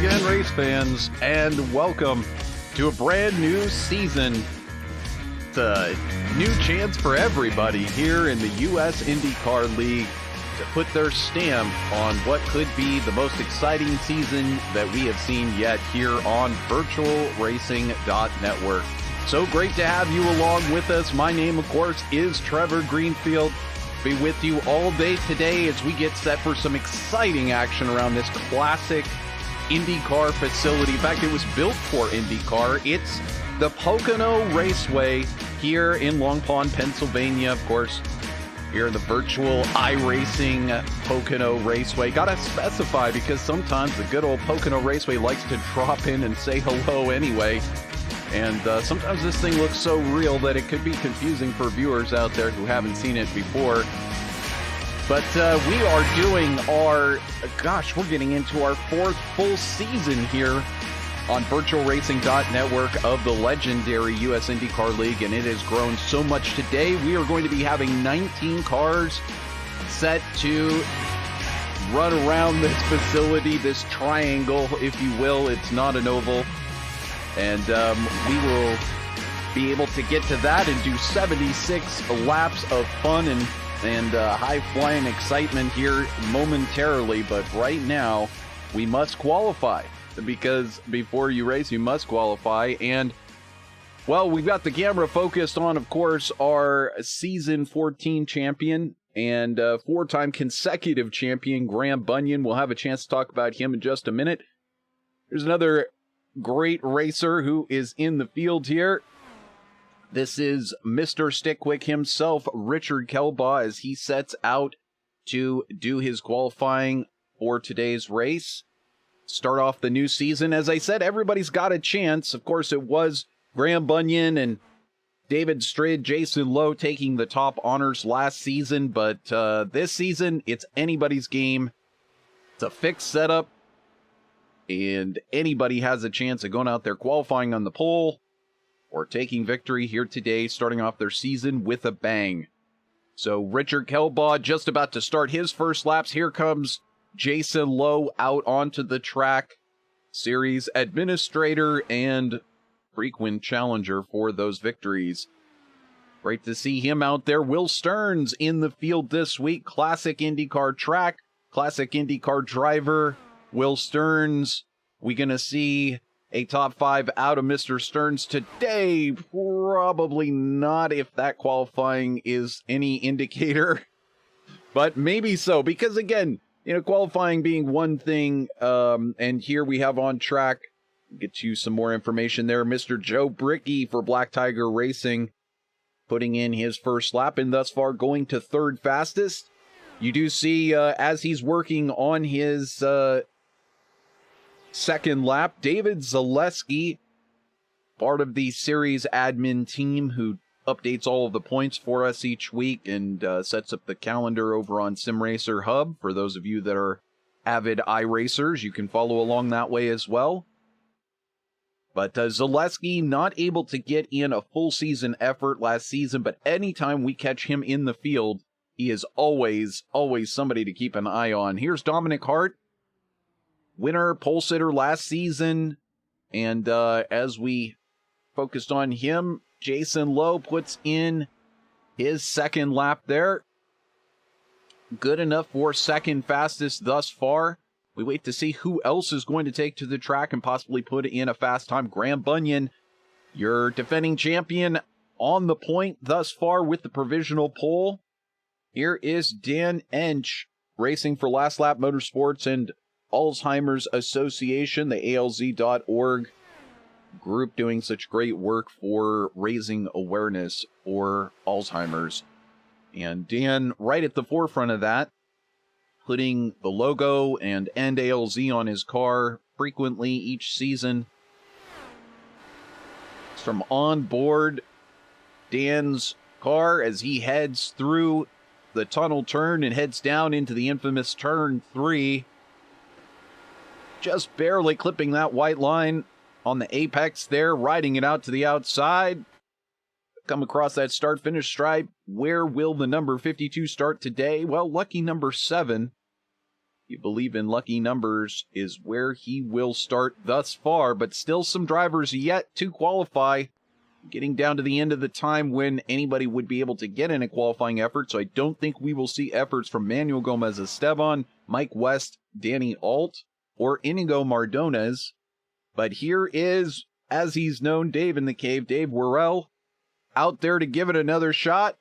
again, race fans, and welcome to a brand new season. It's a new chance for everybody here in the US IndyCar League to put their stamp on what could be the most exciting season that we have seen yet here on VirtualRacing.Network. So great to have you along with us. My name, of course, is Trevor Greenfield. Be with you all day today as we get set for some exciting action around this classic IndyCar facility. In fact, it was built for IndyCar. It's the POCONO Raceway here in Long Pond, Pennsylvania. Of course, here in the virtual iRacing POCONO Raceway. Gotta specify because sometimes the good old POCONO Raceway likes to drop in and say hello anyway. And sometimes this thing looks so real that it could be confusing for viewers out there who haven't seen it before. But we are doing we're getting into our fourth full season here on VirtualRacing.Network of the legendary US IndyCar League, and it has grown so much today. We are going to be having 19 cars set to run around this facility, this triangle, if you will. It's not an oval. And we will be able to get to that and do 76 laps of fun and high-flying excitement here momentarily. But right now, we must qualify, because before you race, you must qualify. And, well, we've got the camera focused on, of course, our Season 14 champion and four-time consecutive champion, Graham Bunyan. We'll have a chance to talk about him in just a minute. There's another great racer who is in the field here. This is Mr. Stickwick himself, Richard Kelbaugh, as he sets out to do his qualifying for today's race. Start off the new season. As I said, everybody's got a chance. Of course, it was Graham Bunyan and David Strid, Jason Lowe taking the top honors last season, but this season, it's anybody's game. It's a fixed setup, and anybody has a chance of going out there qualifying on the pole or taking victory here today, starting off their season with a bang. So Richard Kelbaugh just about to start his first laps. Here comes Jason Lowe out onto the track, series administrator and frequent challenger for those victories. Great to see him out there. Will Stearns in the field this week. Classic IndyCar track, classic IndyCar driver. Will Stearns, we going to see a top 5 out of Mr. Stearns today? Probably not, if that qualifying is any indicator. But maybe so, because again, qualifying being one thing, and here we have on track, get you some more information there, Mr. Joe Brickey for Black Tiger Racing, putting in his first lap and thus far going to third fastest. You do see, as he's working on his second lap, David Zaleski, part of the series admin team who updates all of the points for us each week and sets up the calendar over on SimRacer Hub. For those of you that are avid iRacers, you can follow along that way as well. But Zaleski not able to get in a full season effort last season, but anytime we catch him in the field, he is always somebody to keep an eye on. Here's Dominic Hart, winner, pole sitter last season. And as we focused on him, Jason Lowe puts in his second lap there. Good enough for second fastest thus far. We wait to see who else is going to take to the track and possibly put in a fast time. Graham Bunyan, your defending champion, on the point thus far with the provisional pole. Here is Dan Ensch, racing for Last Lap Motorsports and Alzheimer's Association, the ALZ.org group, doing such great work for raising awareness for Alzheimer's. And Dan right at the forefront of that, putting the logo and ALZ on his car frequently each season. It's from on board Dan's car as he heads through the tunnel turn and heads down into the infamous turn 3. Just barely clipping that white line on the apex there, riding it out to the outside. Come across that start-finish stripe. Where will the number 52 start today? Well, lucky number 7. You believe in lucky numbers is where he will start thus far, but still some drivers yet to qualify. Getting down to the end of the time when anybody would be able to get in a qualifying effort, so I don't think we will see efforts from Manuel Gomez Esteban, Mike West, Danny Alt, or Iñigo Mardones. But here is, as he's known, Dave in the cave, Dave Worrell, out there to give it another shot.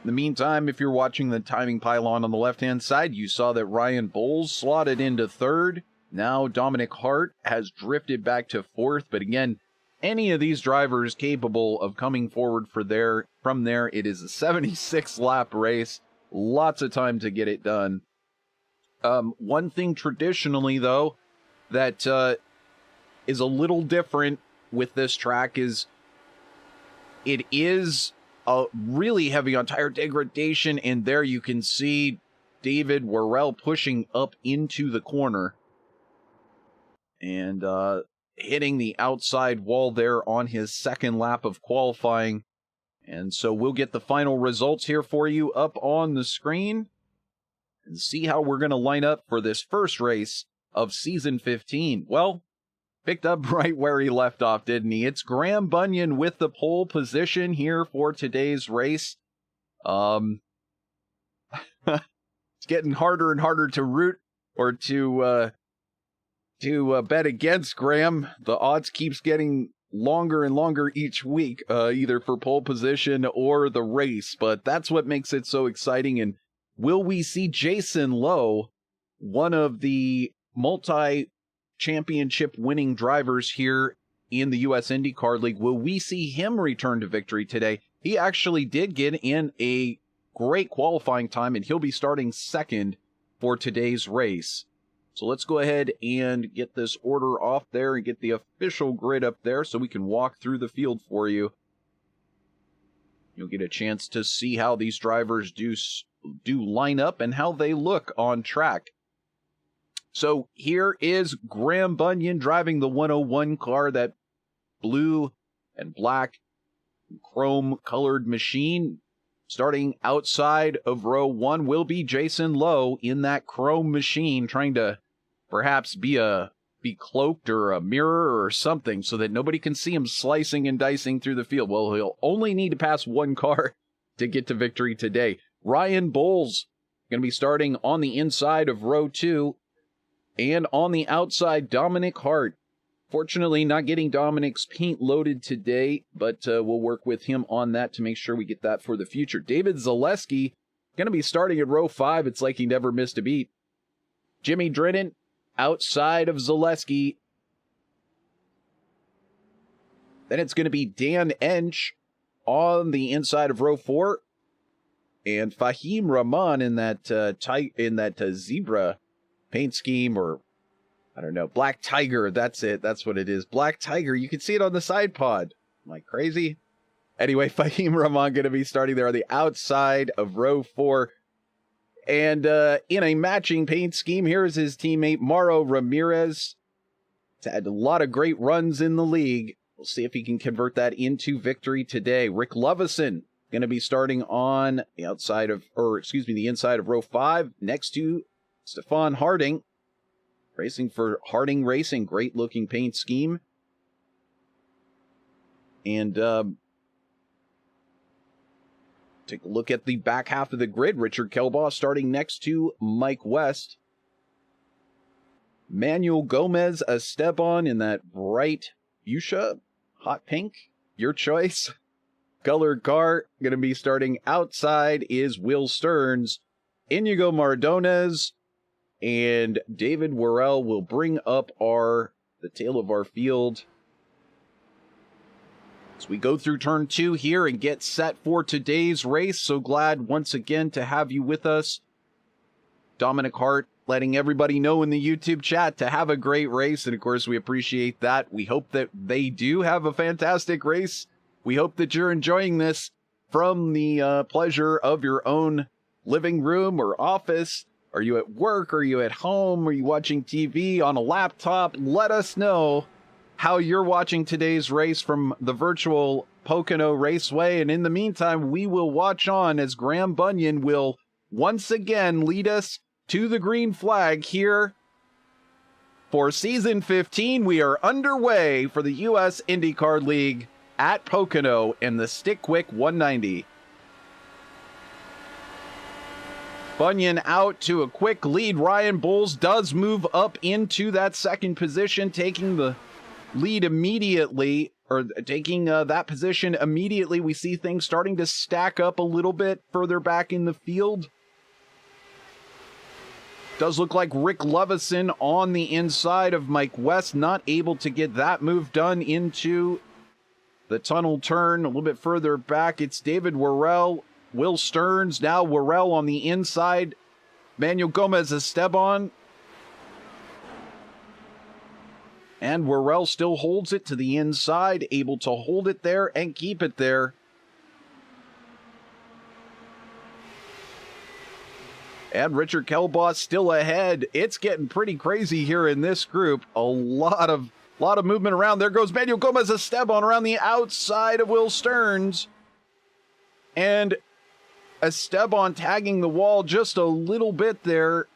In the meantime, if you're watching the timing pylon on the left-hand side, you saw that Ryan Bowles slotted into third. Now Dominic Hart has drifted back to fourth, but again, any of these drivers capable of coming forward from there. It is a 76-lap race. Lots of time to get it done. One thing traditionally, though, that is a little different with this track is it is really heavy on tire degradation, and there you can see David Worrell pushing up into the corner and hitting the outside wall there on his second lap of qualifying. And so we'll get the final results here for you up on the screen and see how we're going to line up for this first race of season 15. Well, picked up right where he left off, didn't he? It's Graham Bunyan with the pole position here for today's race. It's getting harder and harder to root or to bet against Graham. The odds keeps getting longer and longer each week, either for pole position or the race, but that's what makes it so exciting. And will we see Jason Lowe, one of the multi-championship winning drivers here in the US IndyCar League, will we see him return to victory today? He actually did get in a great qualifying time, and he'll be starting second for today's race. So let's go ahead and get this order off there and get the official grid up there so we can walk through the field for you. You'll get a chance to see how these drivers do line up and how they look on track. So here is Graham Bunyan driving the 101 car, that blue and black chrome colored machine. Starting outside of row 1 will be Jason Lowe in that chrome machine, trying to perhaps be cloaked or a mirror or something so that nobody can see him slicing and dicing through the field. Well, he'll only need to pass one car to get to victory today. Ryan Bowles going to be starting on the inside of row 2, and on the outside, Dominic Hart. Fortunately, not getting Dominic's paint loaded today, but we'll work with him on that to make sure we get that for the future. David Zaleski going to be starting at row 5. It's like he never missed a beat. Jimmy Drennan outside of Zaleski. Then it's going to be Dan Ensch on the inside of row 4, and Fahim Rahman in that zebra paint scheme, or I don't know, Black Tiger. That's it. That's what it is. Black Tiger. You can see it on the side pod. Am I crazy? Anyway, Fahim Rahman going to be starting there on the outside of row 4. And in a matching paint scheme, here is his teammate, Mauro Ramirez. He's had a lot of great runs in the league. We'll see if he can convert that into victory today. Rick Lovison going to be starting on the outside of, the inside of row 5, next to Stefan Harding. Racing for Harding Racing. Great looking paint scheme. And take a look at the back half of the grid. Richard Kelbaugh starting next to Mike West. Manuel Gomez Esteban in that bright fuchsia, hot pink, your choice. Colored car going to be starting outside is Will Stearns. Iñigo Mardones and David Worrell will bring up the tail of our field as we go through turn 2 here and get set for today's race. So glad once again to have you with us. Dominic Hart letting everybody know in the YouTube chat to have a great race, and of course we appreciate that. We hope that they do have a fantastic race. We hope that you're enjoying this from the pleasure of your own living room or office. Are you at work? Are you at home? Are you watching TV on a laptop? Let us know how you're watching today's race from the virtual Pocono Raceway. And in the meantime, we will watch on as Graham Bunyan will once again lead us to the green flag here for Season 15. We are underway for the US IndyCar League at Pocono in the Stick Quick 190. Bunyan out to a quick lead. Ryan Bowles does move up into that second position, taking the lead immediately, or taking that position immediately. We see things starting to stack up a little bit further back in the field. Does look like Rick Lovison on the inside of Mike West, not able to get that move done into the tunnel turn. A little bit further back, it's David Worrell, Will Stearns, now Worrell on the inside. Manuel Gomez Esteban. And Worrell still holds it to the inside, able to hold it there and keep it there. And Richard Kelbaugh still ahead. It's getting pretty crazy here in this group. A lot of movement around. There goes Manuel Gomez Esteban around the outside of Will Stearns. And Esteban tagging the wall just a little bit there.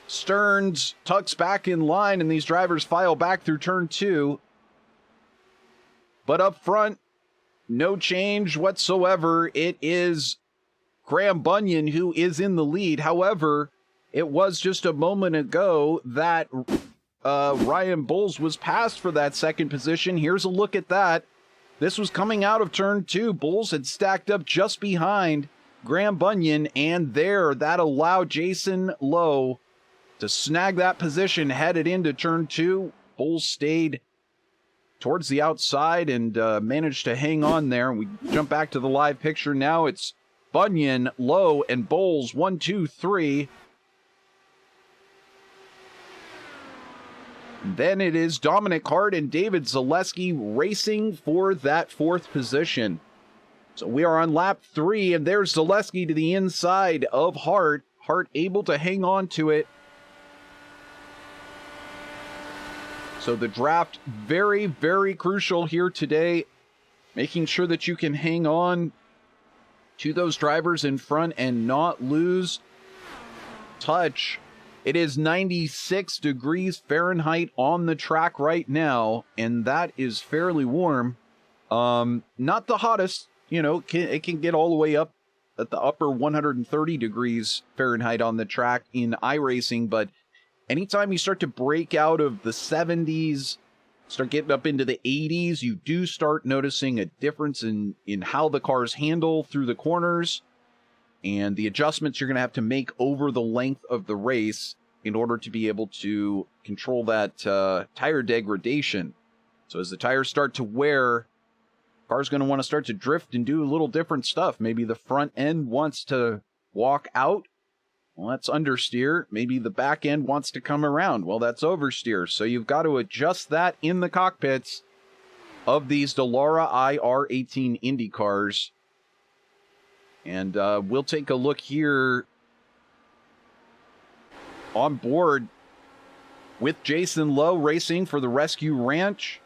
Stearns tucks back in line, and these drivers file back through turn 2. But up front, no change whatsoever. It is Graham Bunyan who is in the lead. However, it was just a moment ago that Ryan Bowles was passed for that second position. Here's a look at that. This was coming out of turn 2. Bowles had stacked up just behind Graham Bunyan, and there, that allowed Jason Lowe to snag that position headed into turn 2. Bowles stayed towards the outside and managed to hang on there. We jump back to the live picture now. It's Bunyan, Lowe, and Bowles, 1, 2, 3. Then it is Dominic Hart and David Zaleski racing for that 4th position. So we are on lap 3, and there's Zaleski to the inside of Hart. Hart able to hang on to it. So the draft, very, very crucial here today. Making sure that you can hang on to those drivers in front and not lose touch. It is 96 degrees Fahrenheit on the track right now, and that is fairly warm. Not the hottest, you know, it can get all the way up at the upper 130 degrees Fahrenheit on the track in iRacing, but anytime you start to break out of the 70s, start getting up into the 80s, you do start noticing a difference in how the cars handle through the corners and the adjustments you're going to have to make over the length of the race in order to be able to control that tire degradation. So as the tires start to wear, car's going to want to start to drift and do a little different stuff. Maybe the front end wants to walk out. Well, that's understeer. Maybe the back end wants to come around. Well, that's oversteer. So you've got to adjust that in the cockpits of these Dallara IR-18 IndyCars. And we'll take a look here on board with Jason Lowe racing for the Rescue Ranch.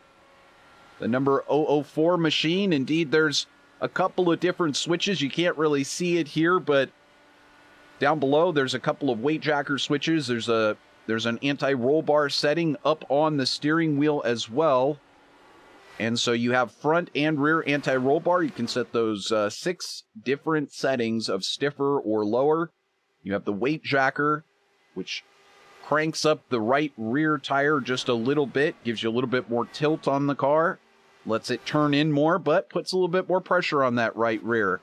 The number 004 machine. Indeed, there's a couple of different switches. You can't really see it here, but down below, there's a couple of weight jacker switches. There's an anti-roll bar setting up on the steering wheel as well. And so you have front and rear anti-roll bar. You can set those 6 different settings of stiffer or lower. You have the weight jacker, which cranks up the right rear tire just a little bit, gives you a little bit more tilt on the car, lets it turn in more, but puts a little bit more pressure on that right rear.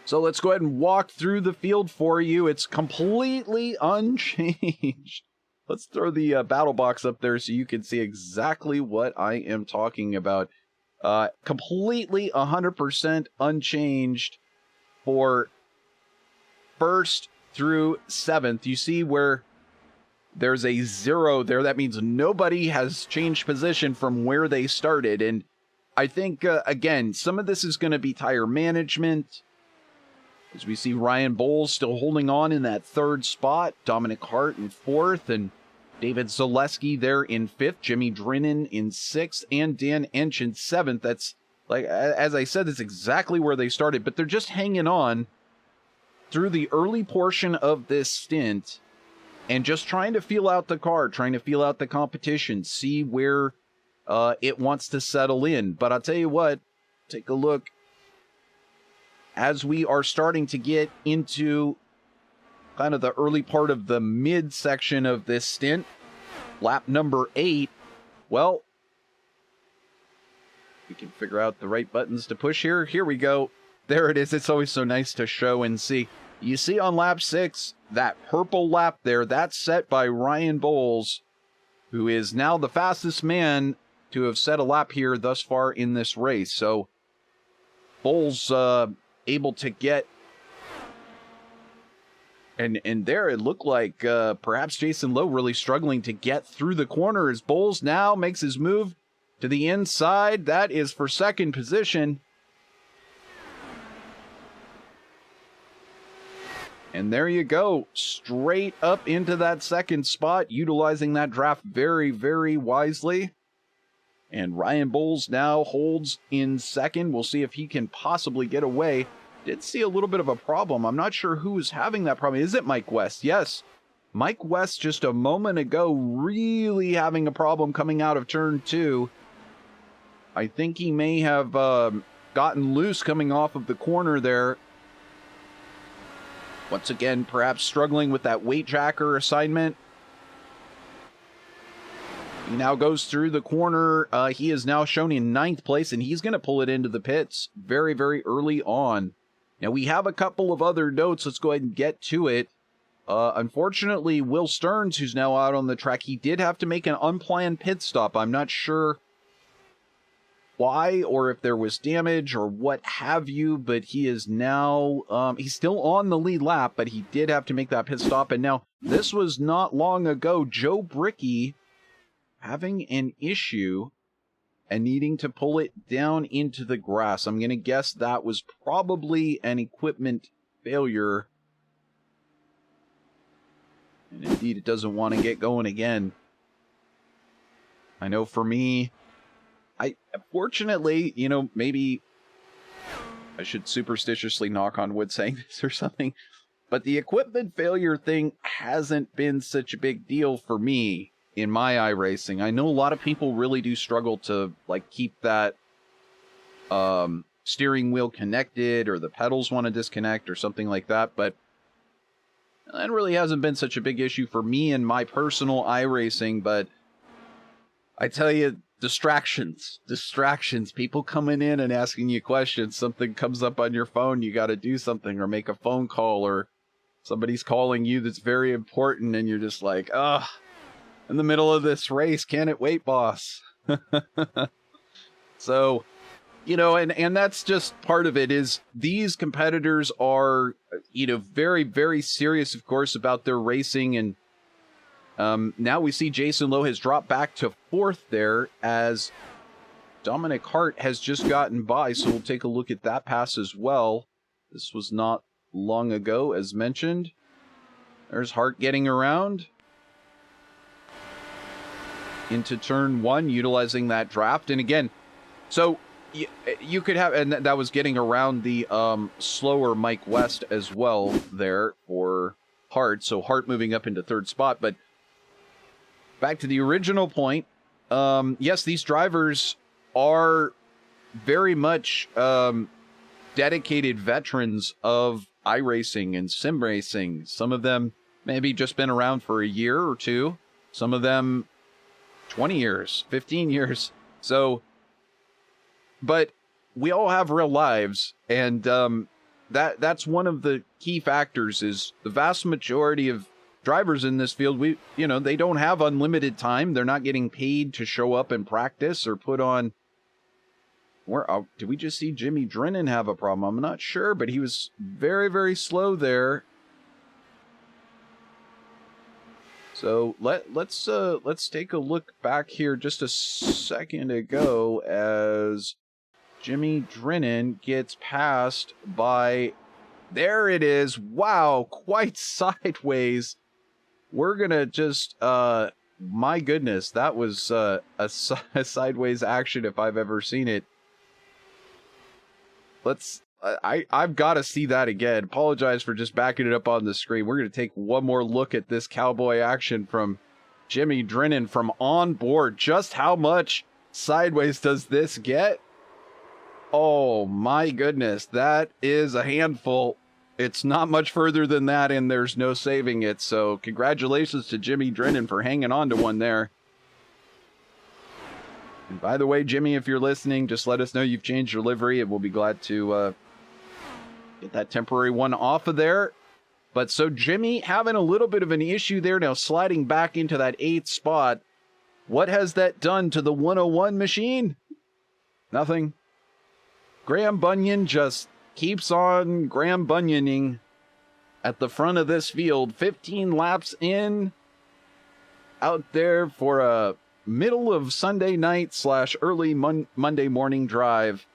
So let's go ahead and walk through the field for you. It's completely unchanged. Let's throw the battle box up there so you can see exactly what I am talking about. Completely 100% unchanged for 1st through 7th. You see where there's a 0 there. That means nobody has changed position from where they started. And I think, again, some of this is going to be tire management. As we see Ryan Bowles still holding on in that 3rd spot, Dominic Hart in 4th, and David Zaleski there in 5th, Jimmy Drennan in 6th, and Dan Ensch in 7th. That's, like, as I said, that's exactly where they started, but they're just hanging on through the early portion of this stint and just trying to feel out the car, trying to feel out the competition, see where it wants to settle in. But I'll tell you what, take a look. As we are starting to get into kind of the early part of the mid section of this stint, lap number 8, well, we can figure out the right buttons to push here. Here we go. There it is. It's always so nice to show and see. You see on lap 6, that purple lap there, that's set by Ryan Bowles, who is now the fastest man to have set a lap here thus far in this race. So Bowles able to get, and there it looked like perhaps Jason Lowe really struggling to get through the corner as Bowles now makes his move to the inside. That is for second position. And there you go, straight up into that second spot, utilizing that draft very, very wisely. And Ryan Bowles now holds in second. We'll see if he can possibly get away. Did see a little bit of a problem. I'm not sure who is having that problem. Is it Mike West? Yes. Mike West just a moment ago really having a problem coming out of turn 2. I think he may have gotten loose coming off of the corner there. Once again, perhaps struggling with that weight jacker assignment. He now goes through the corner. He is now shown in 9th place, and he's going to pull it into the pits very, very early on. Now, we have a couple of other notes. Let's go ahead and get to it. Unfortunately, Will Stearns, who's now out on the track, he did have to make an unplanned pit stop. I'm not sure why, or if there was damage or what have you, but he is now he's still on the lead lap, but he did have to make that pit stop. And now this was not long ago, Joe Brickey having an issue and needing to pull it down into the grass. I'm gonna guess that was probably an equipment failure, and indeed it doesn't want to get going again. I know for me, fortunately, you know, maybe I should superstitiously knock on wood saying this or something, but the equipment failure thing hasn't been such a big deal for me in my iRacing. I know a lot of people really do struggle to, like, keep that steering wheel connected, or the pedals want to disconnect or something like that, but that really hasn't been such a big issue for me in my personal iRacing. But I tell you, distractions, people coming in and asking you questions, something comes up on your phone, you got to do something or make a phone call, or somebody's calling you that's very important, and you're just like, ugh, in the middle of this race, can it wait, boss? So, you know, and that's just part of it. Is these competitors are, you know, very, very serious, of course, about their racing. And now we see Jason Lowe has dropped back to 4th there, as Dominic Hart has just gotten by. So we'll take a look at that pass as well. This was not long ago, as mentioned. There's Hart getting around into turn 1, utilizing that draft. And again, so you could have, and that was getting around the slower Mike West as well there for Hart. So Hart moving up into 3rd spot. But back to the original point, yes, these drivers are very much dedicated veterans of iRacing and sim racing. Some of them maybe just been around for a year or two. Some of them 20 years, 15 years. So, but we all have real lives, and that's one of the key factors. Is the vast majority of drivers in this field, they don't have unlimited time. They're not getting paid to show up and practice or put on. Did we just see Jimmy Drennan have a problem? I'm not sure, but he was very, very slow there. So let's take a look back here just a second ago as Jimmy Drennan gets passed by, there it is. Wow, quite sideways. We're gonna just, my goodness, that was a sideways action if I've ever seen it. I've got to see that again. Apologize for just backing it up on the screen. We're going to take one more look at this cowboy action from Jimmy Drennan from on board. Just how much sideways does this get? Oh my goodness, that is a handful. It's not much further than that, and there's no saving it. So congratulations to Jimmy Drennan for hanging on to one there. And by the way, Jimmy, if you're listening, just let us know you've changed your livery, and we'll be glad to get that temporary one off of there. But so Jimmy having a little bit of an issue there now, sliding back into that 8th spot. What has that done to the 101 machine? Nothing. Graham Bunyan just keeps on Graham Bunyaning at the front of this field. 15 laps in, out there for a middle of Sunday night / early Monday morning drive.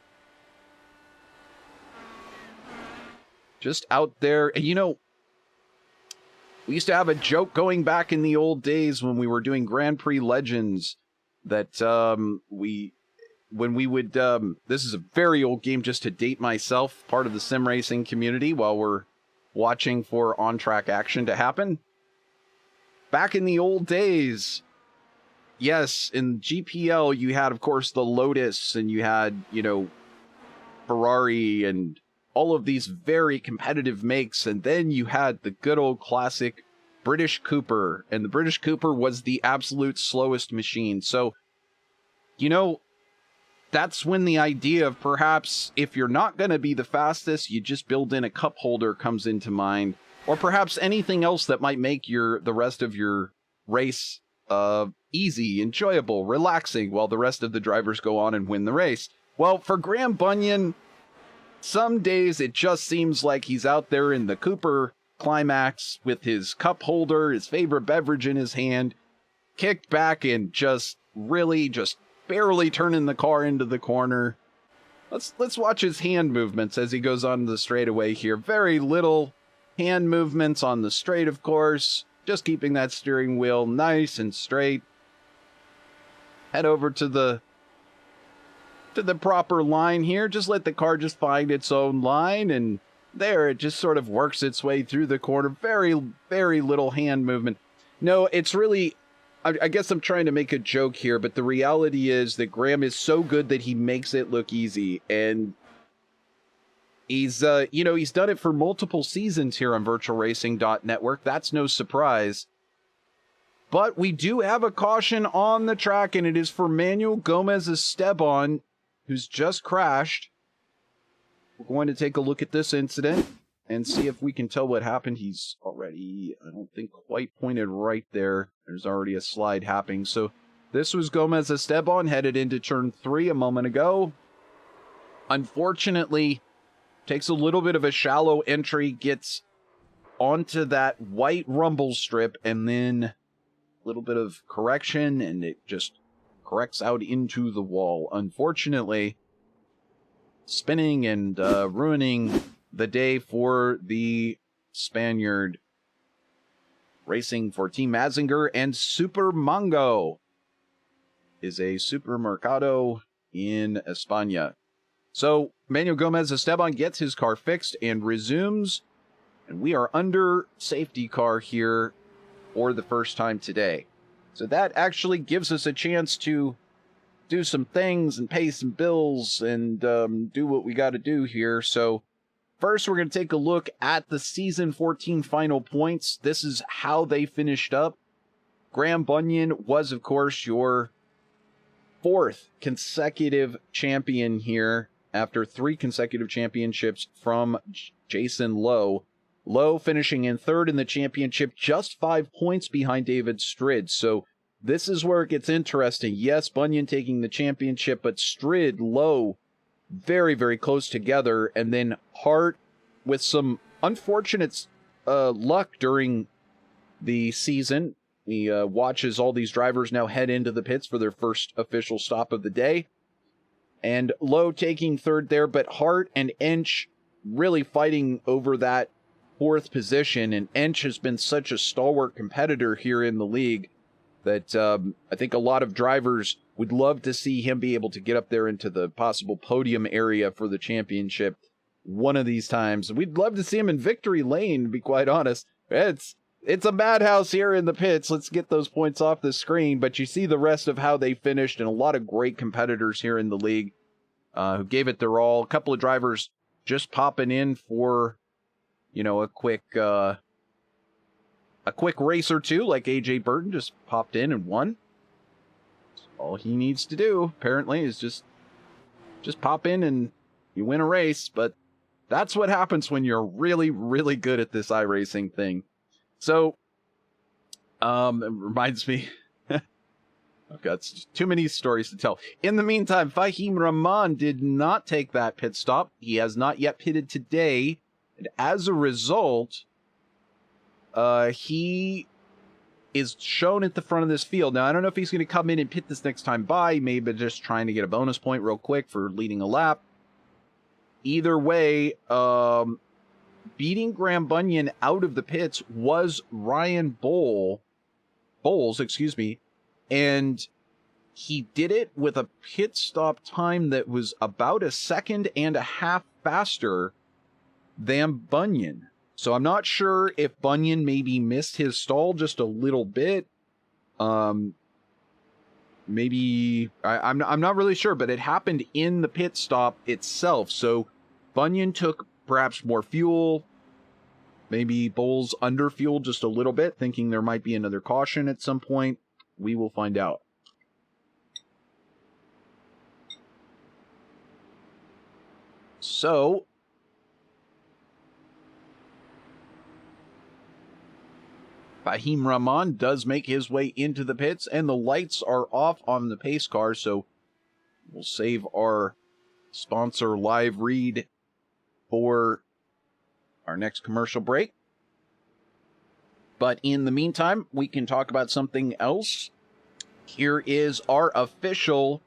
Just out there. And you know, we used to have a joke going back in the old days when we were doing Grand Prix Legends that when we would, this is a very old game just to date myself, part of the sim racing community while we're watching for on-track action to happen. Back in the old days, yes, in GPL, you had, of course, the Lotus, and you had, you know, Ferrari, and all of these very competitive makes, and then you had the good old classic British Cooper, and the British Cooper was the absolute slowest machine. So, you know, that's when the idea of perhaps if you're not going to be the fastest, you just build in a cup holder comes into mind, or perhaps anything else that might make the rest of your race easy, enjoyable, relaxing, while the rest of the drivers go on and win the race. Well, for Graham Bunyan, some days it just seems like he's out there in the Cooper climax with his cup holder, his favorite beverage in his hand, kicked back and just barely turning the car into the corner. Let's watch his hand movements as he goes on the straightaway here. Very little hand movements on the straight, of course. Just keeping that steering wheel nice and straight. Head over to the proper line here. Just let the car just find its own line, and there it just sort of works its way through the corner. Very, very little hand movement. No, it's really, I guess I'm trying to make a joke here, but the reality is that Graham is so good that he makes it look easy, and he's, you know, he's done it for multiple seasons here on VirtualRacing.Network. That's no surprise. But we do have a caution on the track, and it is for Manuel Gomez Esteban, who's just crashed. We're going to take a look at this incident and see if we can tell what happened. He's already, I don't think, quite pointed right there. There's already a slide happening. So this was Gomez Esteban headed into turn 3 a moment ago. Unfortunately, takes a little bit of a shallow entry, gets onto that white rumble strip, and then a little bit of correction, and it just corrects out into the wall. Unfortunately, spinning and ruining the day for the Spaniard racing for Team Mazinger, and Super Mango is a supermercado in España. So Manuel Gomez Esteban gets his car fixed and resumes, and we are under safety car here for the first time today. So that actually gives us a chance to do some things and pay some bills and do what we got to do here. So first, we're going to take a look at the Season 14 final points. This is how they finished up. Graham Bunyan was, of course, your 4th consecutive champion here after 3 consecutive championships from Jason Lowe. Lowe finishing in 3rd in the championship, just 5 points behind David Strid. So this is where it gets interesting. Yes, Bunyan taking the championship, but Strid, Lowe, very, very close together. And then Hart with some unfortunate luck during the season. He watches all these drivers now head into the pits for their first official stop of the day. And Lowe taking 3rd there, but Hart and Ensch really fighting over that 4th position. And Ensch has been such a stalwart competitor here in the league that I think a lot of drivers would love to see him be able to get up there into the possible podium area for the championship. one of these times. We'd love to see him in victory lane, to be quite honest. It's a madhouse here in the pits. Let's get those points off the screen, but you see the rest of how they finished, and a lot of great competitors here in the league who gave it their all. A couple of drivers just popping in for, you know, a quick race or two, like AJ Burton just popped in and won. All he needs to do, apparently, is just pop in and you win a race. But that's what happens when you're really, really good at this iRacing thing. So, it reminds me, I've got too many stories to tell. In the meantime, Fahim Rahman did not take that pit stop. He has not yet pitted today. And as a result, he is shown at the front of this field. Now, I don't know if he's going to come in and pit this next time by, maybe just trying to get a bonus point real quick for leading a lap. Either way, beating Graham Bunyan out of the pits was Ryan Bowles, and he did it with a pit stop time that was about a second and a half faster than Bunyan. So I'm not sure if Bunyan maybe missed his stall just a little bit. Maybe I'm not really sure, but it happened in the pit stop itself. So Bunyan took perhaps more fuel. Maybe Bowles underfueled just a little bit, thinking there might be another caution at some point. We will find out. So, Fahim Rahman does make his way into the pits, and the lights are off on the pace car, so we'll save our sponsor live read for our next commercial break. But in the meantime, we can talk about something else. Here is our official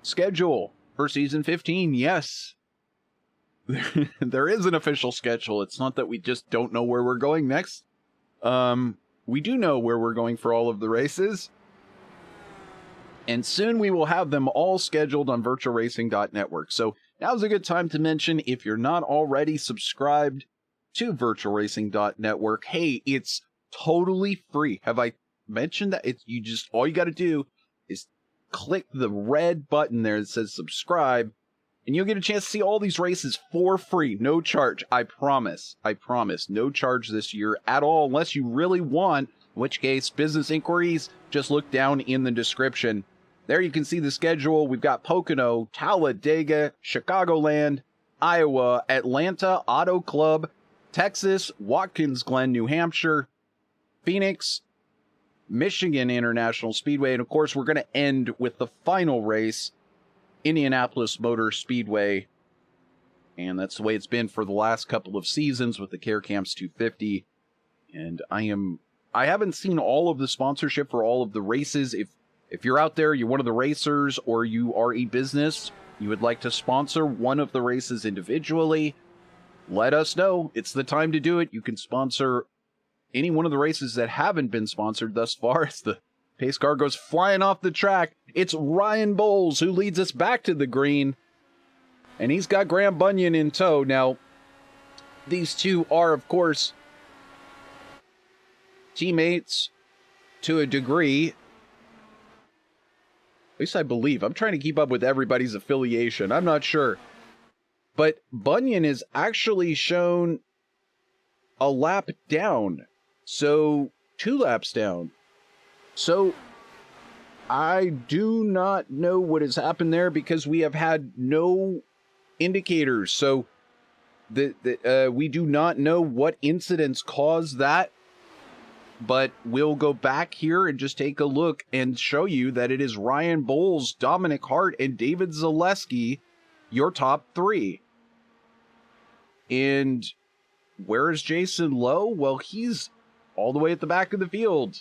schedule for season 15. Yes, there is an official schedule. It's not that we just don't know where we're going next. We do know where we're going for all of the races. And soon we will have them all scheduled on VirtualRacing.Network. So now's a good time to mention, if you're not already subscribed to VirtualRacing.Network, hey, it's totally free. Have I mentioned that? All you got to do is click the red button there that says subscribe, and you'll get a chance to see all these races for free, no charge. I promise, no charge this year at all, unless you really want, in which case, business inquiries, just look down in the description. There you can see the schedule. We've got Pocono, Talladega, Chicagoland, Iowa, Atlanta Auto Club, Texas, Watkins Glen, New Hampshire, Phoenix, Michigan International Speedway, and of course, we're going to end with the final race, Indianapolis Motor Speedway. And that's the way it's been for the last couple of seasons with the Care Camps 250. And I haven't seen all of the sponsorship for all of the races. If you're out there, you're one of the racers, or you are a business, you would like to sponsor one of the races individually, let us know. It's the time to do it. You can sponsor any one of the races that haven't been sponsored thus far as the pace car goes flying off the track. It's Ryan Bowles who leads us back to the green, and he's got Graham Bunyan in tow. Now, these two are, of course, teammates to a degree. At least I believe. I'm trying to keep up with everybody's affiliation. I'm not sure. But Bunyan is actually shown a lap down. So, 2 laps down. So, I do not know what has happened there because we have had no indicators. So, we do not know what incidents caused that. But we'll go back here and just take a look and show you that it is Ryan Bowles, Dominic Hart, and David Zaleski, your top 3. And where is Jason Lowe? Well, he's all the way at the back of the field.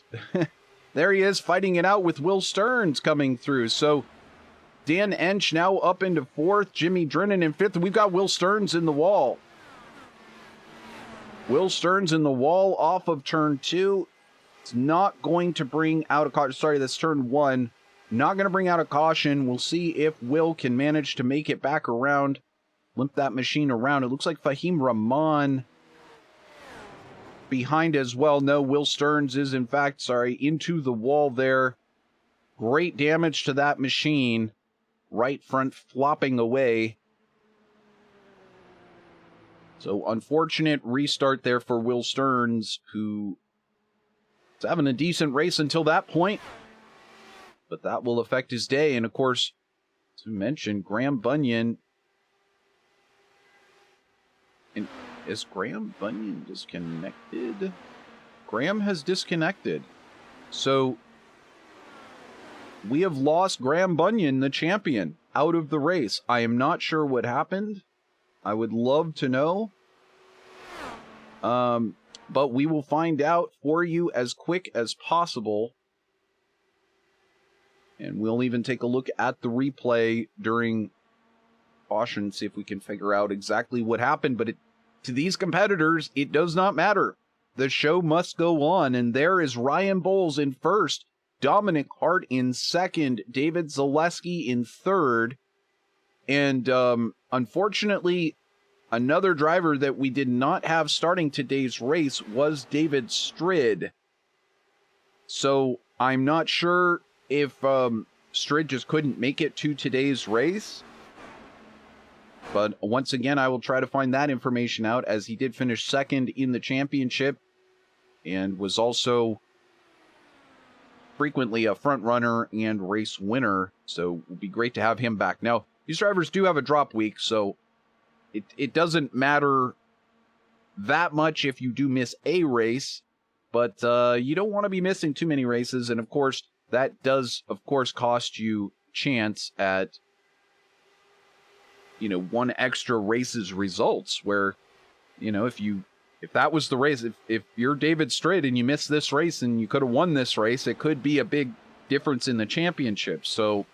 There he is, fighting it out with Will Stearns coming through. So Dan Ensch now up into 4th, Jimmy Drennan in 5th. We've got Will Stearns in the wall. Will Stearns in the wall off of turn 2. It's not going to bring out a caution. Sorry, that's turn 1. Not going to bring out a caution. We'll see if Will can manage to make it back around limp that machine around. It looks like Fahim Rahman behind as well. No, Will Stearns is, in fact, into the wall there. Great damage to that machine. Right front flopping away. So, unfortunate restart there for Will Stearns, who was having a decent race until that point. But that will affect his day. And, of course, to mention, Graham Bunyan. And is Graham Bunyan disconnected? Graham has disconnected. So, we have lost Graham Bunyan, the champion, out of the race. I am not sure what happened. I would love to know. But we will find out for you as quick as possible. And we'll even take a look at the replay during caution, see if we can figure out exactly what happened. But to these competitors, it does not matter. The show must go on. And there is Ryan Bowles in first, Dominic Hart in second, David Zaleski in third. And unfortunately, another driver that we did not have starting today's race was David Strid. So I'm not sure if Strid just couldn't make it to today's race. But once again, I will try to find that information out, as he did finish second in the championship and was also frequently a front runner and race winner. So it would be great to have him back. Now, these drivers do have a drop week, so it doesn't matter that much if you do miss a race, but you don't want to be missing too many races. And of course, that does, of course, cost you chance at, one extra race's results, where, if that was the race, if you're David Strid and you missed this race and you could have won this race, it could be a big difference in the championship. So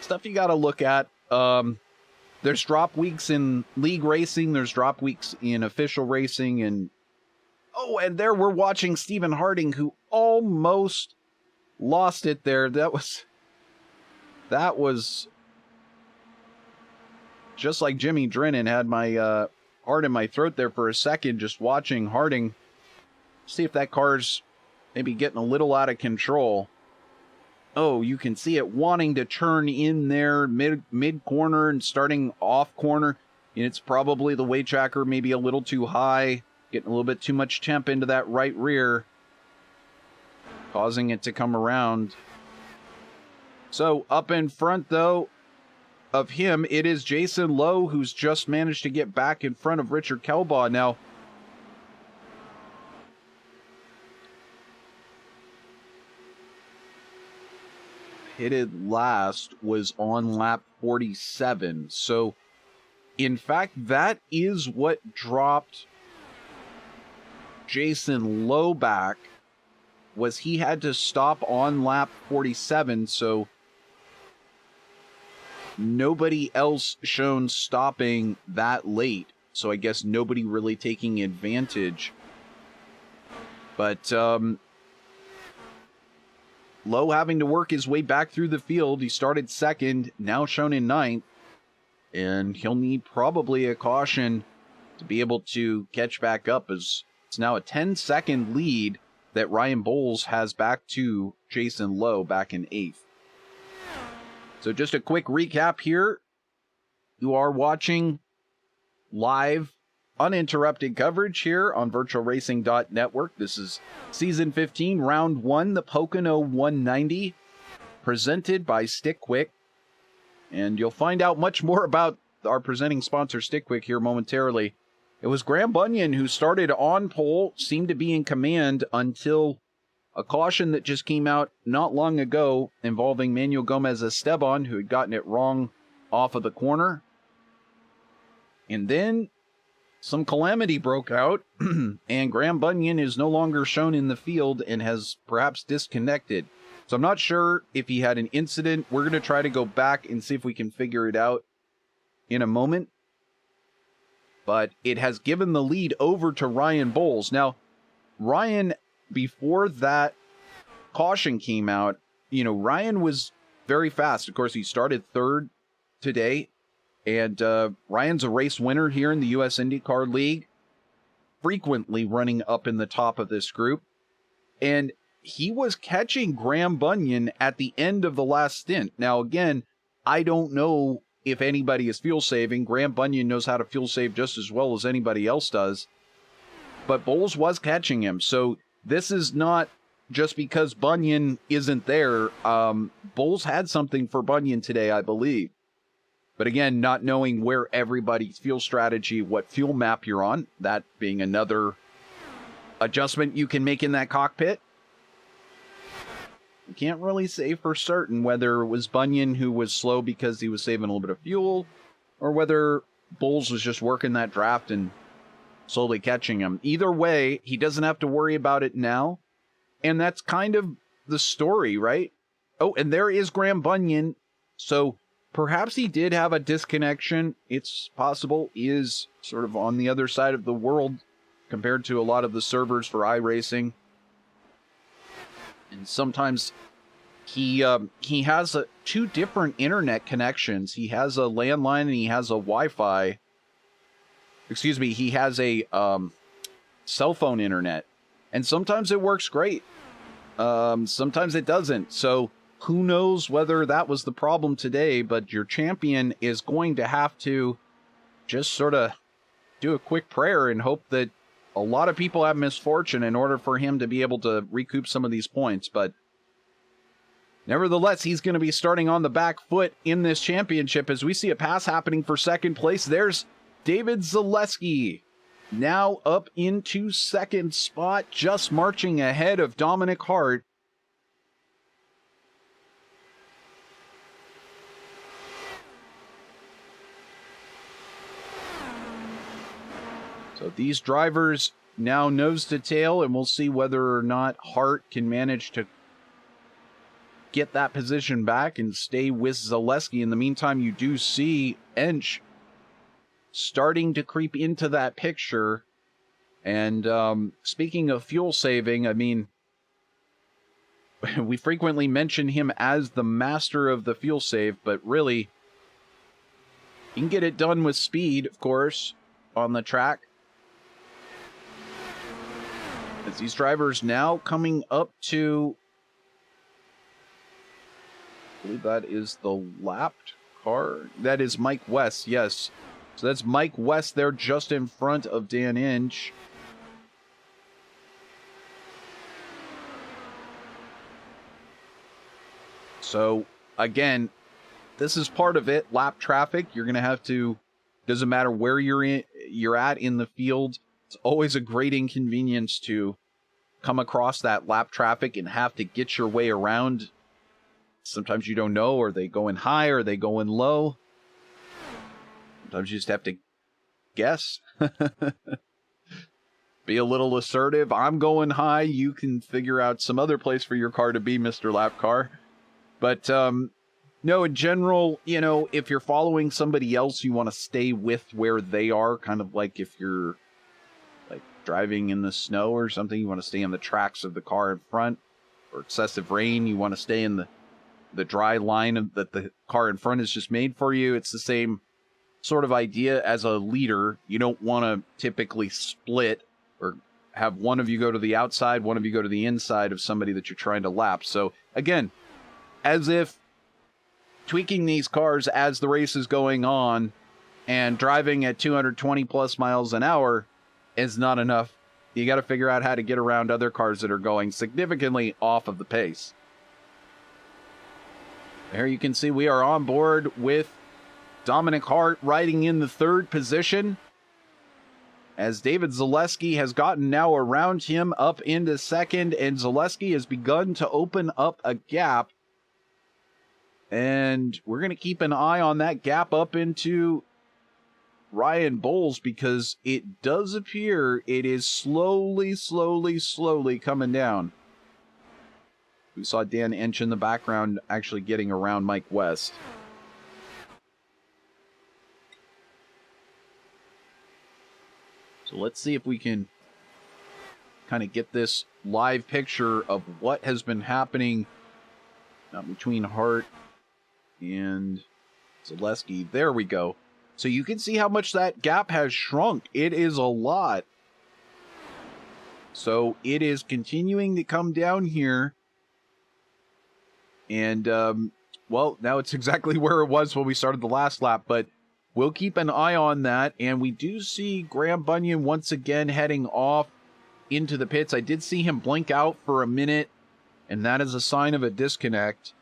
stuff you got to look at. There's drop weeks in league racing. There's drop weeks in official racing. And there we're watching Stephen Harding, who almost lost it there. That was just like Jimmy Drennan. Had my heart in my throat there for a second, just watching Harding. See if that car's maybe getting a little out of control. Oh, you can see it wanting to turn in there mid corner and starting off corner. And it's probably the weight tracker maybe a little too high, getting a little bit too much temp into that right rear, causing it to come around. So up in front, though, of him, it is Jason Lowe, who's just managed to get back in front of Richard Kelbaugh. Now, pitted last was on lap 47. So, in fact, that is what dropped Jason Lowe back, was he had to stop on lap 47. So, nobody else shown stopping that late. So, I guess nobody really taking advantage. But, Lowe having to work his way back through the field. He started second, now shown in ninth. And he'll need probably a caution to be able to catch back up, as it's now a 10-second lead that Ryan Bowles has back to Jason Lowe back in eighth. So just a quick recap here. You are watching live, uninterrupted coverage here on VirtualRacing.Network. This is Season 15, Round 1, the Pocono 190, presented by Stick Quick. And you'll find out much more about our presenting sponsor, Stick Quick, here momentarily. It was Graham Bunyan who started on pole, seemed to be in command until a caution that just came out not long ago involving Manuel Gomez Esteban, who had gotten it wrong off of the corner. And then some calamity broke out, and Graham Bunyan is no longer shown in the field and has perhaps disconnected. So I'm not sure if he had an incident. We're going to try to go back and see if we can figure it out in a moment. But it has given the lead over to Ryan Bowles. Now, Ryan, before that caution came out, Ryan was very fast. Of course, he started third today. And Ryan's a race winner here in the US IndyCar League, frequently running up in the top of this group. And he was catching Graham Bunyan at the end of the last stint. Now, again, I don't know if anybody is fuel saving. Graham Bunyan knows how to fuel save just as well as anybody else does. But Bowles was catching him. So this is not just because Bunyan isn't there. Bowles had something for Bunyan today, I believe. But again, not knowing where everybody's fuel strategy, what fuel map you're on, that being another adjustment you can make in that cockpit. You can't really say for certain whether it was Bunyan who was slow because he was saving a little bit of fuel, or whether Bowles was just working that draft and slowly catching him. Either way, he doesn't have to worry about it now. And that's kind of the story, right? Oh, and there is Graham Bunyan. So perhaps he did have a disconnection. It's possible. He is sort of on the other side of the world compared to a lot of the servers for iRacing. And sometimes he has two different internet connections. He has a landline and he has a Wi-Fi. Excuse me, he has a cell phone internet. And sometimes it works great. Sometimes it doesn't. So who knows whether that was the problem today, but your champion is going to have to just sort of do a quick prayer and hope that a lot of people have misfortune in order for him to be able to recoup some of these points. But nevertheless, he's going to be starting on the back foot in this championship as we see a pass happening for second place. There's David Zaleski now up into second spot, just marching ahead of Dominic Hart. So these drivers now nose to tail, and we'll see whether or not Hart can manage to get that position back and stay with Zaleski. In the meantime, you do see Ensch starting to creep into that picture. And speaking of fuel saving, I mean, we frequently mention him as the master of the fuel save, but really, you can get it done with speed, of course, on the track. As these drivers now coming up to, I believe that is the lapped car. That is Mike West, yes. So that's Mike West there just in front of Dan Ensch. So, again, this is part of it. Lap traffic, you're going to have to, doesn't matter where you're at in the field. It's always a great inconvenience to come across that lap traffic and have to get your way around. Sometimes you don't know, are they going high, or are they going low? Sometimes you just have to guess. Be a little assertive. I'm going high. You can figure out some other place for your car to be, Mr. Lap Car. But, no, in general, you know, if you're following somebody else, you want to stay with where they are. Kind of like if you're like driving in the snow or something, you want to stay on the tracks of the car in front. Or excessive rain, you want to stay in the dry line that the car in front has just made for you. It's the same sort of idea as a leader. You don't want to typically split or have one of you go to the outside, one of you go to the inside of somebody that you're trying to lap. So, again, as if tweaking these cars as the race is going on and driving at 220 plus miles an hour is not enough. You got to figure out how to get around other cars that are going significantly off of the pace. There you can see we are on board with Dominic Hart riding in the third position, as David Zaleski has gotten now around him up into second, and Zaleski has begun to open up a gap. And we're going to keep an eye on that gap up into Ryan Bowles, because it does appear it is slowly coming down. We saw Dan Ensch in the background actually getting around Mike West. So let's see if we can kind of get this live picture of what has been happening between Hart and Zaleski. There we go. So you can see how much that gap has shrunk. It is a lot. So it is continuing to come down here. And, well, now it's exactly where it was when we started the last lap. But we'll keep an eye on that. And we do see Graham Bunyan once again heading off into the pits. I did see him blink out for a minute, and that is a sign of a disconnect.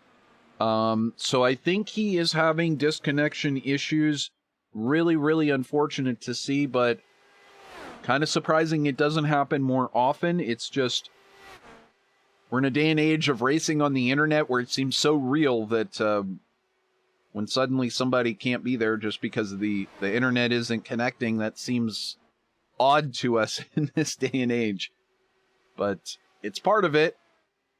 So I think he is having disconnection issues. Really, really unfortunate to see, but kind of surprising it doesn't happen more often. It's just, we're in a day and age of racing on the internet where it seems so real that when suddenly somebody can't be there just because the internet isn't connecting, that seems odd to us in this day and age. But it's part of it.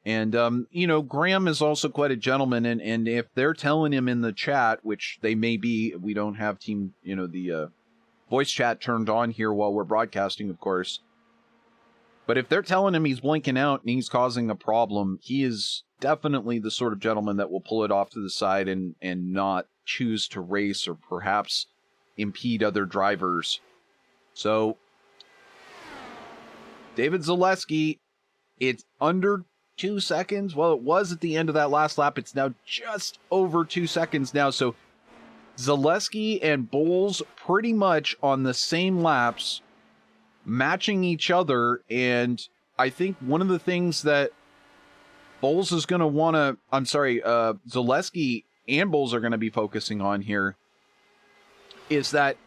And, you know, Graham is also quite a gentleman, and if they're telling him in the chat, which they may be, we don't have team, you know, the voice chat turned on here while we're broadcasting, of course. But if they're telling him he's blinking out and he's causing a problem, he is definitely the sort of gentleman that will pull it off to the side and not choose to race or perhaps impede other drivers. So, David Zaleski, it's under 2 seconds. Well, it was at the end of that last lap. It's now just over 2 seconds now. So Zaleski and Bowles pretty much on the same laps, matching each other. And I think one of the things that Bowles is going to want to, Zaleski and Bowles are going to be focusing on here is that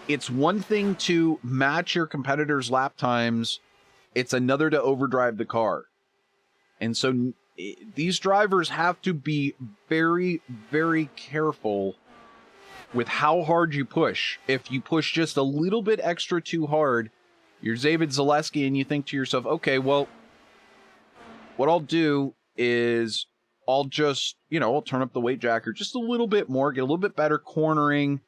it's one thing to match your competitors' lap times. It's another to overdrive the car. And so these drivers have to be very, very careful with how hard you push. If you push just a little bit extra too hard, you're David Zaleski and you think to yourself, okay, well, what I'll do is I'll just, you know, I'll turn up the weight jacker just a little bit more, get a little bit better cornering,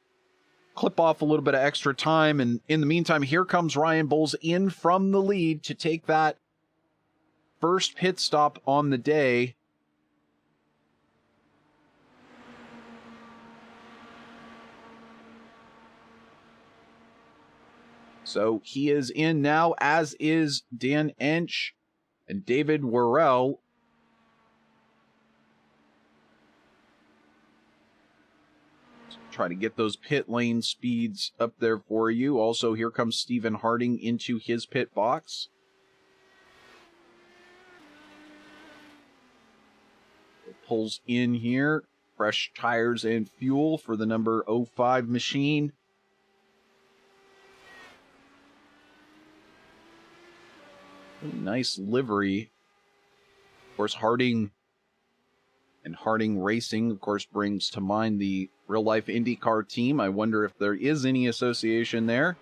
clip off a little bit of extra time, and in the meantime, here comes Ryan Bowles in from the lead to take that first pit stop on the day. So he is in now, as is Dan Ensch and David Worrell. Try to get those pit lane speeds up there for you. Also, here comes Stephen Harding into his pit box. It pulls in here. Fresh tires and fuel for the number 05 machine. Nice livery. Of course, Harding and Harding Racing, of course, brings to mind the real-life IndyCar team. I wonder if there is any association there.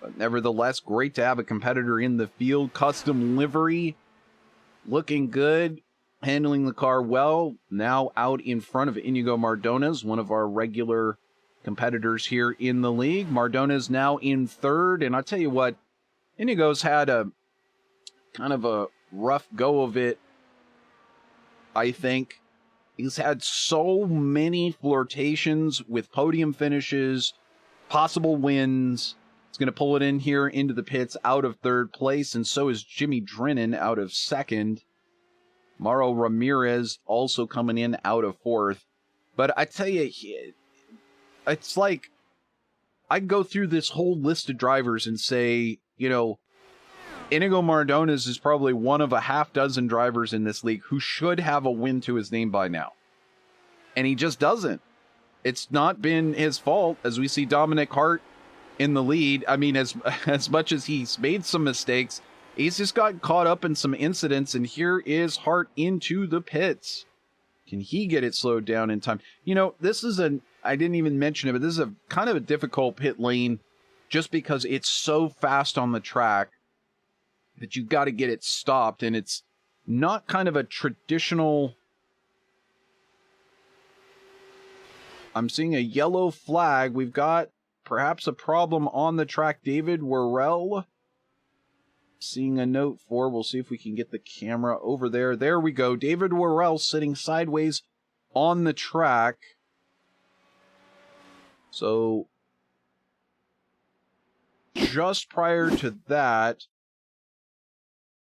But nevertheless, great to have a competitor in the field. Custom livery, looking good, handling the car well. Now out in front of Iñigo Mardones, one of our regular competitors here in the league. Mardones now in third, and I'll tell you what, Inigo's had a kind of a rough go of it, I think. He's had so many flirtations with podium finishes, possible wins. He's going to pull it in here into the pits out of third place, and so is Jimmy Drennan out of second. Mauro Ramirez also coming in out of fourth. But I tell you, it's like I go through this whole list of drivers and say, you know, Iñigo Mardones is probably one of a half dozen drivers in this league who should have a win to his name by now. And he just doesn't. It's not been his fault, as we see Dominic Hart in the lead. I mean, as much as he's made some mistakes, he's just got caught up in some incidents, and here is Hart into the pits. Can he get it slowed down in time? You know, this is I didn't even mention it, but this is a kind of a difficult pit lane just because it's so fast on the track that you've got to get it stopped, and it's not kind of a traditional. I'm seeing a yellow flag. We've got perhaps a problem on the track. David Worrell seeing a note for. We'll see if we can get the camera over there. There we go. David Worrell sitting sideways on the track. So just prior to that,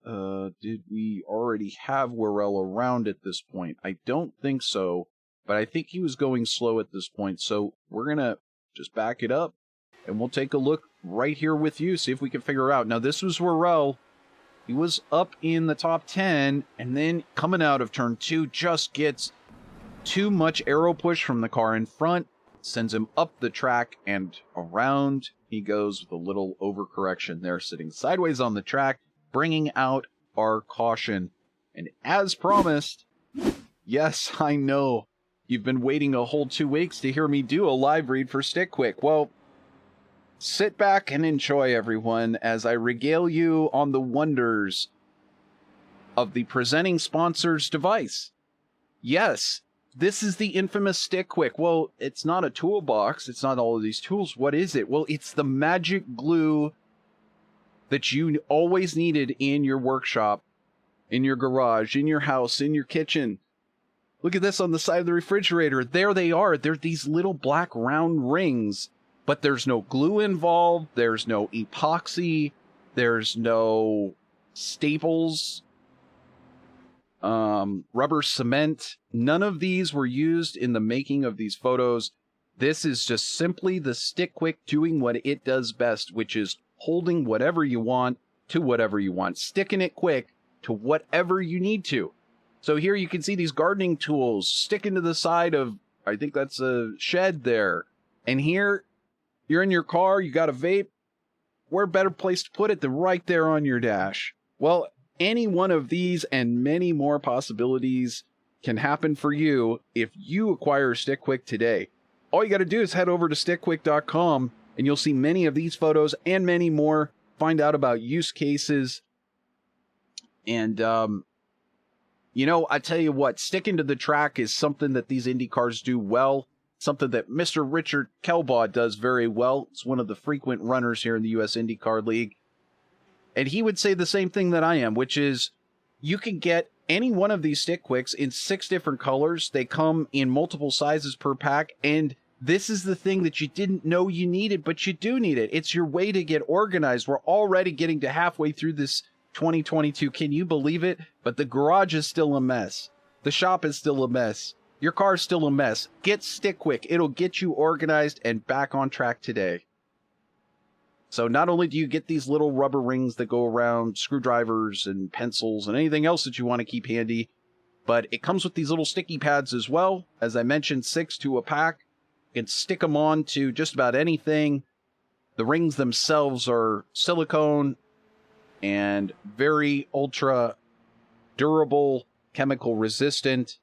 did we already have Worrell around at this point? I don't think so, but I think he was going slow at this point. So we're going to just back it up, and we'll take a look right here with you, see if we can figure out. Now, this was Worrell. He was up in the top 10, and then coming out of turn 2, just gets too much aero push from the car in front, sends him up the track and around. He goes with a little overcorrection there, sitting sideways on the track, bringing out our caution. And as promised, yes, I know, you've been waiting a whole 2 weeks to hear me do a live read for Stick Quick. Well, sit back and enjoy, everyone, as I regale you on the wonders of the presenting sponsor's device. Yes, this is the infamous Stick Quick. Well, it's not a toolbox. It's not all of these tools. What is it? Well, it's the magic glue that you always needed in your workshop, in your garage, in your house, in your kitchen. Look at this on the side of the refrigerator. There they are. They're these little black round rings, but there's no glue involved. There's no epoxy. There's no staples, rubber cement. None of these were used in the making of these photos. This is just simply the Stick Quick doing what it does best, which is holding whatever you want to whatever you want, sticking it quick to whatever you need to. So here you can see these gardening tools sticking to the side of, I think that's a shed there. And here, you're in your car, you got a vape. Where better place to put it than right there on your dash? Well, any one of these and many more possibilities can happen for you if you acquire Stick Quick today. All you got to do is head over to stickquick.com, and you'll see many of these photos and many more. Find out about use cases. And, you know, I tell you what, sticking to the track is something that these Indy cars do well. Something that Mr. Richard Kelbaugh does very well. It's one of the frequent runners here in the US IndyCar League. And he would say the same thing that I am, which is you can get any one of these Stick Quicks in 6 different colors. They come in multiple sizes per pack, and this is the thing that you didn't know you needed, but you do need it. It's your way to get organized. We're already getting to halfway through this 2022. Can you believe it? But the garage is still a mess. The shop is still a mess. Your car's still a mess. Get Stick Quick. It'll get you organized and back on track today. So not only do you get these little rubber rings that go around, screwdrivers and pencils and anything else that you want to keep handy, but it comes with these little sticky pads as well. As I mentioned, 6 to a pack. You can stick them on to just about anything. The rings themselves are silicone and very ultra durable, chemical resistant.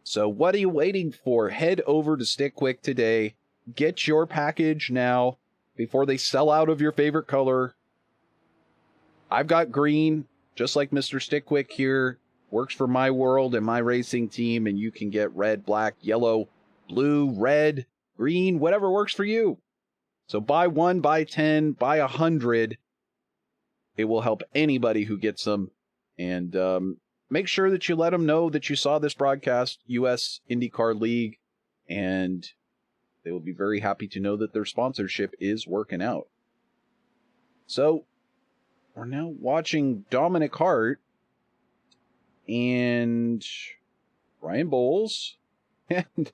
So what are you waiting for? Head over to Stick Quick today. Get your package now before they sell out of your favorite color. I've got green, just like Mr. Stick Quick here. Works for my world and my racing team, and you can get red, black, yellow, blue, red, green, whatever works for you. So buy 1, buy 10, buy 100. It will help anybody who gets them. And make sure that you let them know that you saw this broadcast, US IndyCar League, and they will be very happy to know that their sponsorship is working out. So, we're now watching Dominic Hart and Ryan Bowles and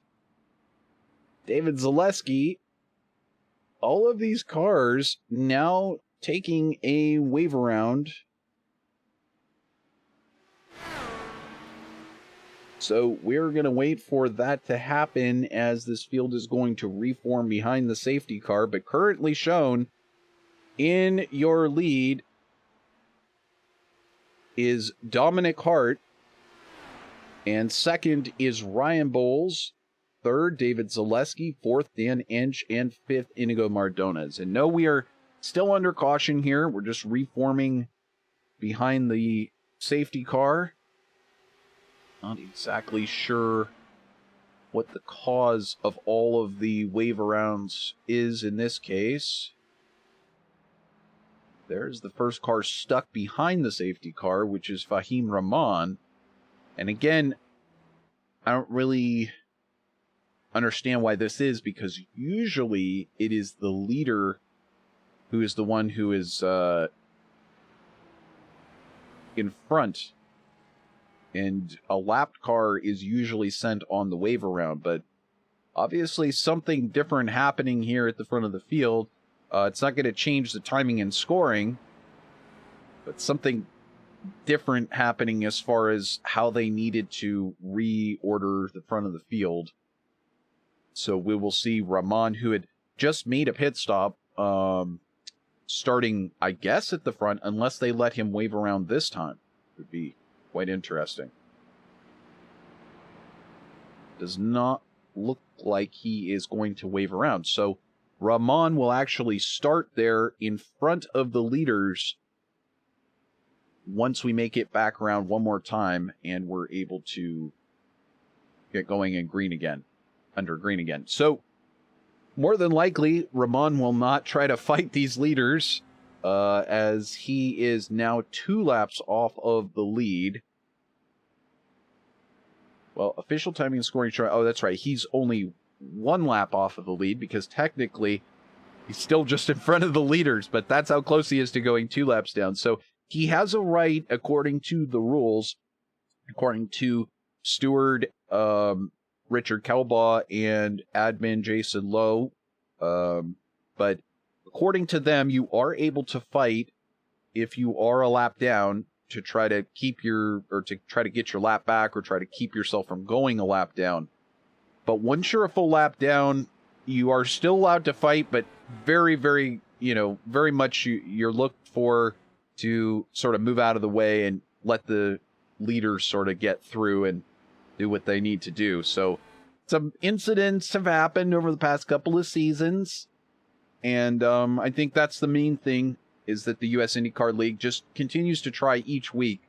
David Zaleski. All of these cars now taking a wave around. So we're going to wait for that to happen as this field is going to reform behind the safety car. But currently shown in your lead is Dominic Hart. And second is Ryan Bowles. Third, David Zaleski. Fourth, Dan Ensch. And fifth, Iñigo Mardones. And no, we are still under caution here. We're just reforming behind the safety car. Not exactly sure what the cause of all of the wave arounds is in this case. There's the first car stuck behind the safety car, which is Fahim Rahman. And again, I don't really understand why this is, because usually it is the leader who is the one who is in front. And a lapped car is usually sent on the wave around, but obviously something different happening here at the front of the field. It's not going to change the timing and scoring, but something different happening as far as how they needed to reorder the front of the field. So we will see Rahman, who had just made a pit stop, starting, I guess, at the front, unless they let him wave around this time. It would be quite interesting. Does not look like he is going to wave around. So Rahman will actually start there in front of the leaders once we make it back around one more time and we're able to get going in green again, under green again. So more than likely, Rahman will not try to fight these leaders, as he is now 2 laps off of the lead. Well, official timing and scoring chart. Oh, that's right. He's only 1 lap off of the lead, because technically he's still just in front of the leaders, but that's how close he is to going 2 laps down. So he has a right, according to the rules, according to steward Richard Kelbaugh and admin Jason Lowe. But according to them, you are able to fight if you are a lap down to try to keep to try to get your lap back, or try to keep yourself from going a lap down. But once you're a full lap down, you are still allowed to fight, but very, very, very much you're looked for to sort of move out of the way and let the leaders sort of get through and do what they need to do. So some incidents have happened over the past couple of seasons, and I think that's the main thing, is that the US IndyCar League just continues to try each week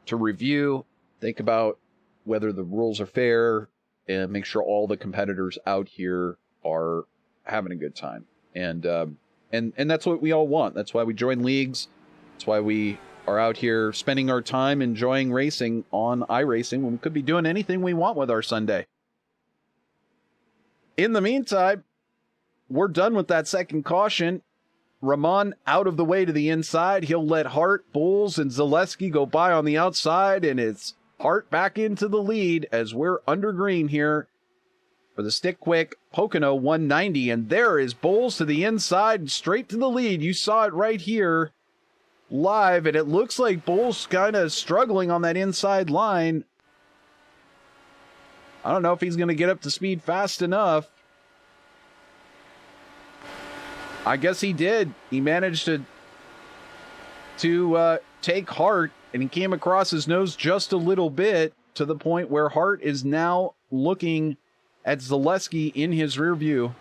to review, think about whether the rules are fair, and make sure all the competitors out here are having a good time. And that's what we all want. That's why we join leagues. That's why we are out here spending our time enjoying racing on iRacing, when we could be doing anything we want with our Sunday. In the meantime, we're done with that second caution. Rahman out of the way to the inside. He'll let Hart, Bulls, and Zaleski go by on the outside, and it's Hart back into the lead as we're under green here for the stick quick Pocono 190. And there is Bulls to the inside and straight to the lead. You saw it right here live, and it looks like Bulls kind of struggling on that inside line. I don't know if he's going to get up to speed fast enough. I guess he did. He managed to take Hart, and he came across his nose just a little bit, to the point where Hart is now looking at Zaleski in his rear view.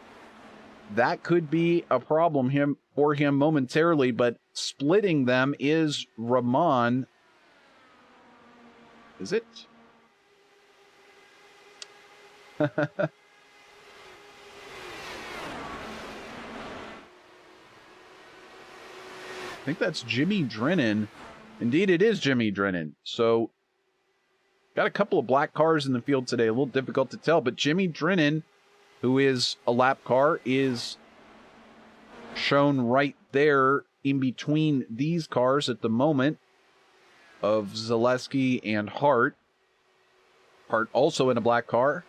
That could be a problem for him momentarily, but splitting them is Rahman. Is it? I think that's Jimmy Drennan. Indeed, it is Jimmy Drennan. So, got a couple of black cars in the field today. A little difficult to tell, but Jimmy Drennan, who is a lap car, is shown right there in between these cars at the moment of Zaleski and Hart. Hart also in a black car.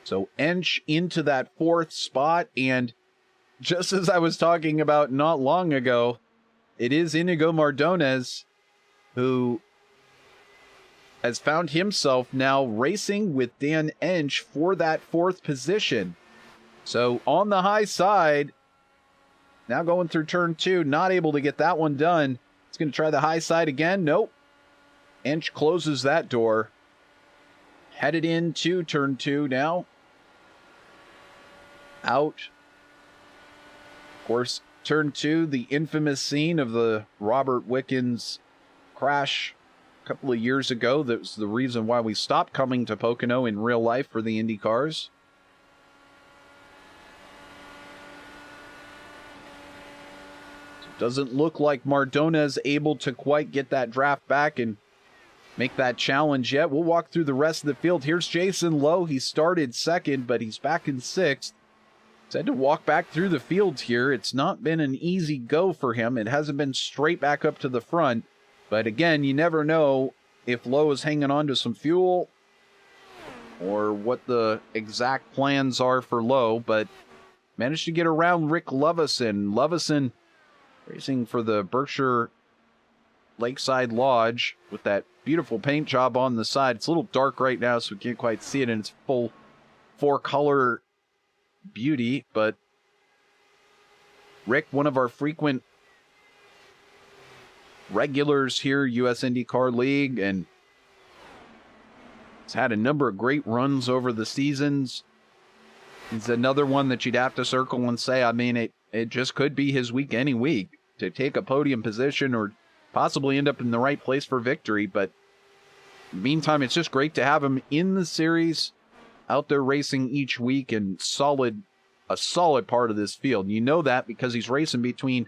So Ensch into that 4th spot, and just as I was talking about not long ago, it is Iñigo Mardones who has found himself now racing with Dan Ensch for that 4th position. So on the high side, now going through turn 2, not able to get that one done. He's going to try the high side again. Nope. Ensch closes that door. Headed into turn 2 now. Out. Of course, turn 2, the infamous scene of the Robert Wickens crash a couple of years ago. That was the reason why we stopped coming to Pocono in real life for the Indy cars. Doesn't look like Mardones able to quite get that draft back and make that challenge yet. We'll walk through the rest of the field. Here's Jason Lowe. He started second, but he's back in sixth. He's had to walk back through the field here. It's not been an easy go for him. It hasn't been straight back up to the front. But again, you never know if Lowe is hanging on to some fuel or what the exact plans are for Lowe, but managed to get around Rick Lovison. Lovison racing for the Berkshire Lakeside Lodge with that beautiful paint job on the side. It's a little dark right now, so we can't quite see it in its full four-color beauty, but Rick, one of our frequent regulars here, US IndyCar League, and he's had a number of great runs over the seasons. He's another one that you'd have to circle and say, I mean, it just could be his week any week to take a podium position or possibly end up in the right place for victory. But in the meantime, it's just great to have him in the series, out there racing each week, and a solid part of this field. You know that because he's racing between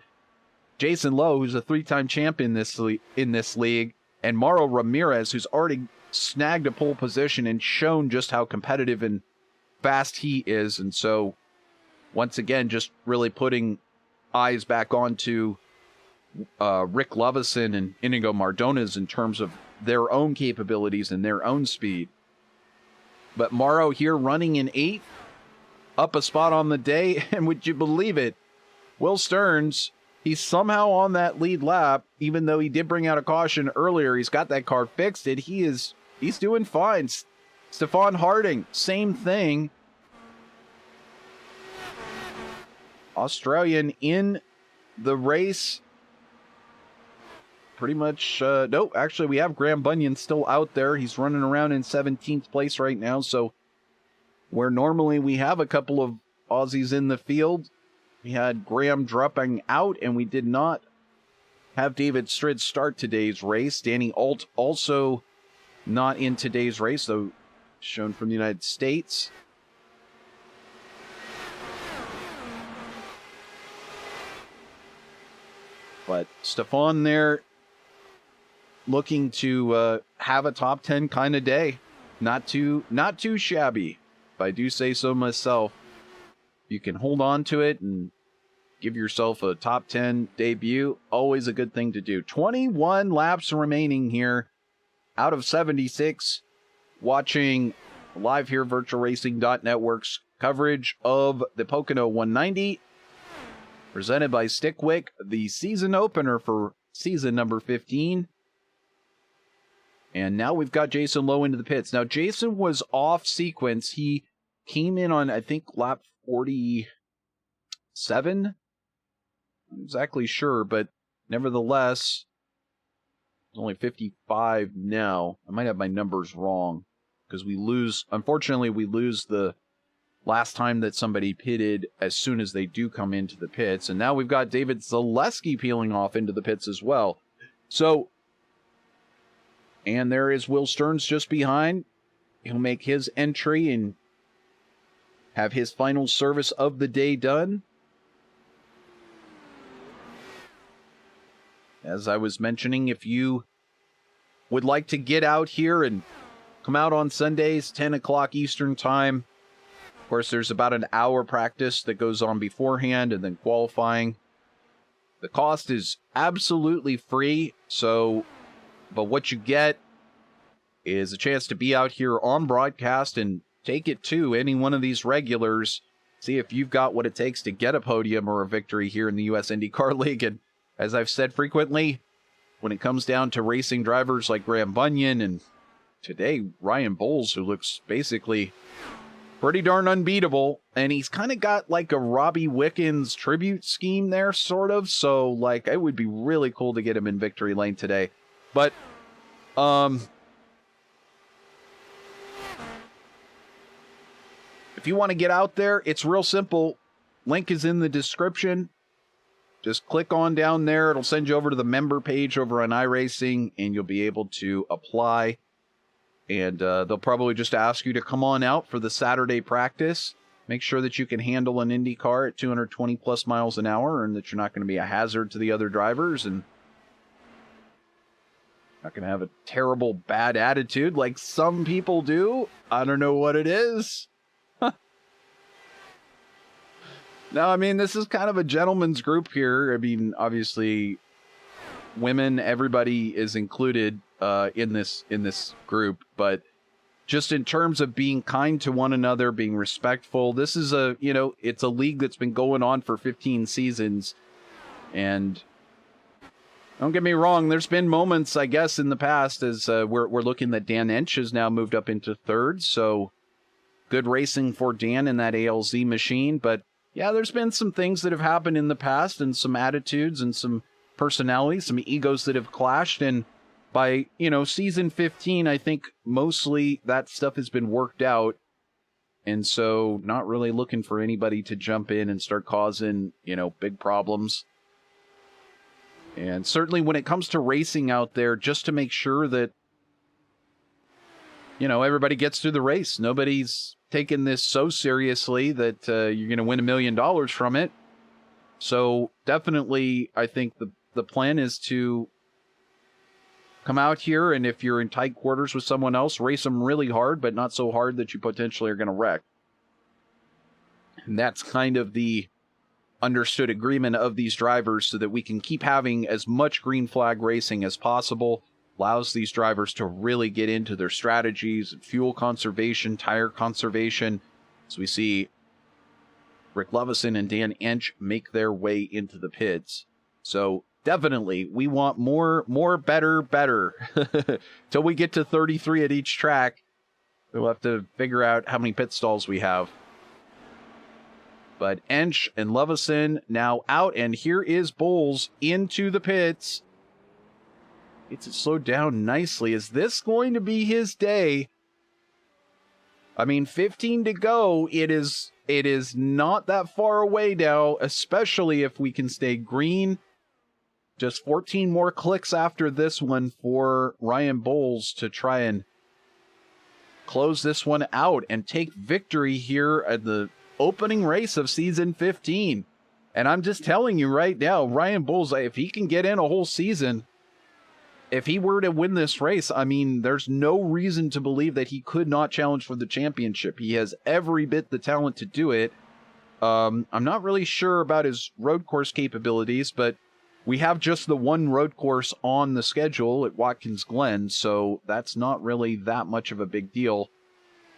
Jason Lowe, who's a three-time champion in this league, and Mauro Ramirez, who's already snagged a pole position and shown just how competitive and fast he is. And so once again, just really putting eyes back onto Rick Lovison and Iñigo Mardones in terms of their own capabilities and their own speed. But Mauro here running in 8th, up a spot on the day, and would you believe it, Will Stearns, he's somehow on that lead lap, even though he did bring out a caution earlier. He's got that car fixed. He's doing fine. Stefan Harding, same thing. Australian in the race. Pretty much, no, actually we have Graham Bunyan still out there. He's running around in 17th place right now. So where normally we have a couple of Aussies in the field, we had Graham dropping out, and we did not have David Strid start today's race. Danny Alt also not in today's race, though shown from the United States. But Stefan there looking to have a top 10 kind of day. Not too shabby, if I do say so myself. You can hold on to it and give yourself a top 10 debut. Always a good thing to do. 21 laps remaining here out of 76. Watching live here, VirtualRacing.Network's coverage of the POCONO 190. Presented by Stickwick, the season opener for season number 15. And now we've got Jason Lowe into the pits. Now, Jason was off sequence. He came in on, I think, lap 47. Not exactly sure, but nevertheless, it's only 55 now. I might have my numbers wrong because unfortunately, we lose the last time that somebody pitted as soon as they do come into the pits. And now we've got David Zaleski peeling off into the pits as well. So, and there is Will Stearns just behind. He'll make his entry and have his final service of the day done. As I was mentioning, if you would like to get out here and come out on Sundays, 10 o'clock Eastern time. Of course, there's about an hour practice that goes on beforehand and then qualifying. The cost is absolutely free, but what you get is a chance to be out here on broadcast and take it to any one of these regulars. See if you've got what it takes to get a podium or a victory here in the US IndyCar League. And as I've said frequently, when it comes down to racing drivers like Graham Bunyan and today Ryan Bowles, who looks basically pretty darn unbeatable, and he's kind of got like a Robbie Wickens tribute scheme there, sort of. So, like, it would be really cool to get him in victory lane today. But, if you want to get out there, it's real simple. Link is in the description. Just click on down there. It'll send you over to the member page over on iRacing, and you'll be able to apply. And they'll probably just ask you to come on out for the Saturday practice. Make sure that you can handle an IndyCar at 220 plus miles an hour and that you're not going to be a hazard to the other drivers and not going to have a terrible bad attitude like some people do. I don't know what it is. No, I mean, this is kind of a gentleman's group here. I mean, obviously, women, everybody is included in this group, but just in terms of being kind to one another, being respectful, this is it's a league that's been going on for 15 seasons. And don't get me wrong, there's been moments, I guess, in the past as we're looking that Dan Ensch has now moved up into third. So good racing for Dan in that ALZ machine. But yeah, there's been some things that have happened in the past and some attitudes and some personalities, some egos that have clashed. And by, season 15, I think mostly that stuff has been worked out. And so not really looking for anybody to jump in and start causing, big problems. And certainly when it comes to racing out there, just to make sure that, everybody gets through the race. Nobody's taking this so seriously that you're going to win $1 million from it. So definitely, I think the plan is to come out here, and if you're in tight quarters with someone else, race them really hard, but not so hard that you potentially are going to wreck. And that's kind of the understood agreement of these drivers so that we can keep having as much green flag racing as possible. Allows these drivers to really get into their strategies, fuel conservation, tire conservation. So we see Rick Lovison and Dan Ensch make their way into the pits. So definitely, we want more, better. Till we get to 33 at each track. We'll have to figure out how many pit stalls we have. But Ensch and Lovison now out, and here is Bowles into the pits. Gets it slowed down nicely. Is this going to be his day? I mean, 15 to go. It is not that far away now, especially if we can stay green. Just 14 more clicks after this one for Ryan Bowles to try and close this one out and take victory here at the opening race of season 15. And I'm just telling you right now, Ryan Bowles, if he can get in a whole season, if he were to win this race, I mean, there's no reason to believe that he could not challenge for the championship. He has every bit the talent to do it. I'm not really sure about his road course capabilities, but we have just the one road course on the schedule at Watkins Glen, so that's not really that much of a big deal.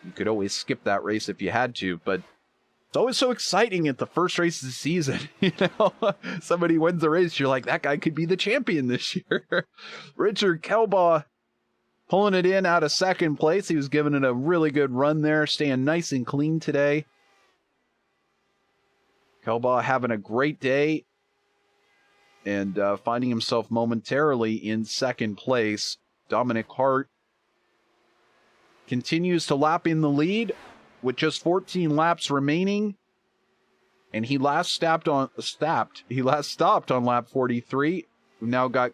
You could always skip that race if you had to, but it's always so exciting at the first race of the season. Somebody wins the race, you're like, that guy could be the champion this year. Richard Kelbaugh pulling it in out of second place. He was giving it a really good run there, staying nice and clean today. Kelbaugh having a great day and finding himself momentarily in second place. Dominic Hart continues to lap in the lead with just 14 laps remaining, and he last stopped on lap 43. We've now got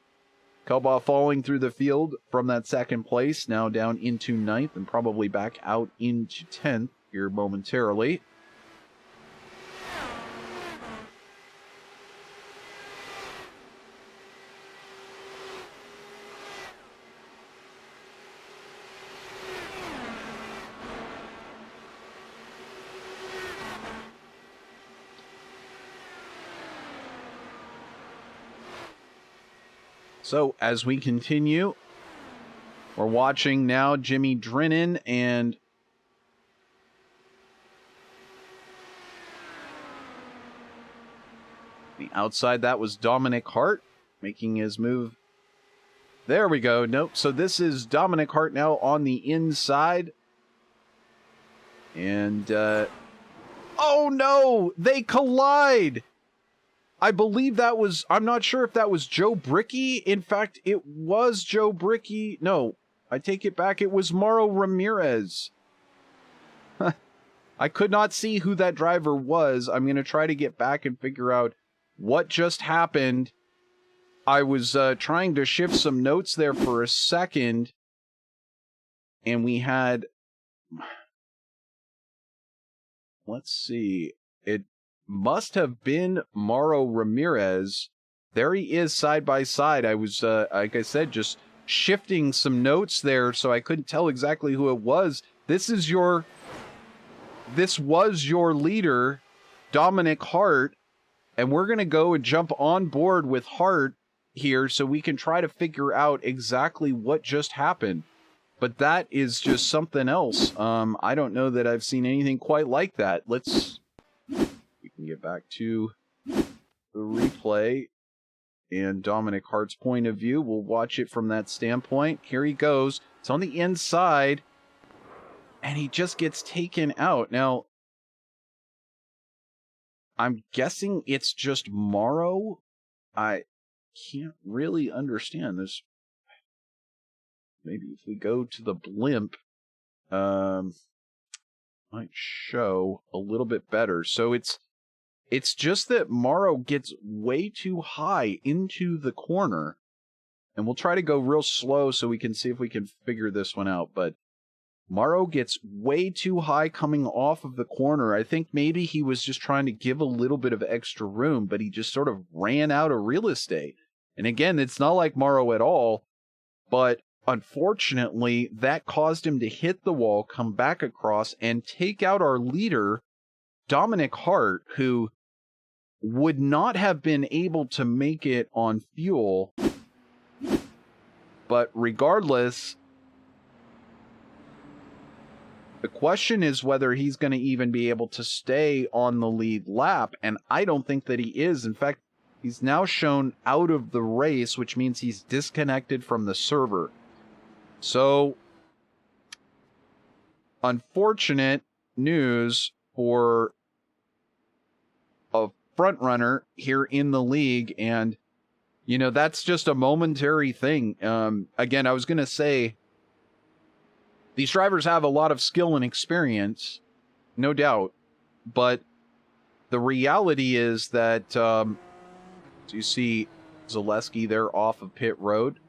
Kelbaugh falling through the field from that second place, now down into ninth and probably back out into 10th here momentarily. So as we continue, we're watching now Jimmy Drennan, and the outside that was Dominic Hart making his move. There we go. Nope. So this is Dominic Hart now on the inside. And, oh no, they collide. I believe that was, I'm not sure if that was Joe Bricky. In fact, it was Joe Bricky. No, I take it back. It was Mauro Ramirez. I could not see who that driver was. I'm going to try to get back and figure out what just happened. I was trying to shift some notes there for a second. And we had let's see. It must have been Mauro Ramirez. There he is side by side. I was, like I said, just shifting some notes there, so I couldn't tell exactly who it was. This was your leader, Dominic Hart, and we're going to go and jump on board with Hart here so we can try to figure out exactly what just happened. But that is just something else. I don't know that I've seen anything quite like that. We can get back to the replay and Dominic Hart's point of view. We'll watch it from that standpoint. Here he goes. It's on the inside, and he just gets taken out. Now, I'm guessing it's just Mauro. I can't really understand this. Maybe if we go to the blimp, might show a little bit better. So it's just that Mauro gets way too high into the corner, and we'll try to go real slow so we can see if we can figure this one out. But Mauro gets way too high coming off of the corner. I think maybe he was just trying to give a little bit of extra room, but he just sort of ran out of real estate. And again, it's not like Mauro at all, but unfortunately, that caused him to hit the wall, come back across, and take out our leader, Dominic Hart, who would not have been able to make it on fuel. But regardless, the question is whether he's going to even be able to stay on the lead lap, and I don't think that he is. In fact, he's now shown out of the race, which means he's disconnected from the server. So, unfortunate news for a front runner here in the league, and you know, that's just a momentary thing. Again, I was going to say, these drivers have a lot of skill and experience, no doubt, but the reality is that, so you see Zaleski there off of pit road,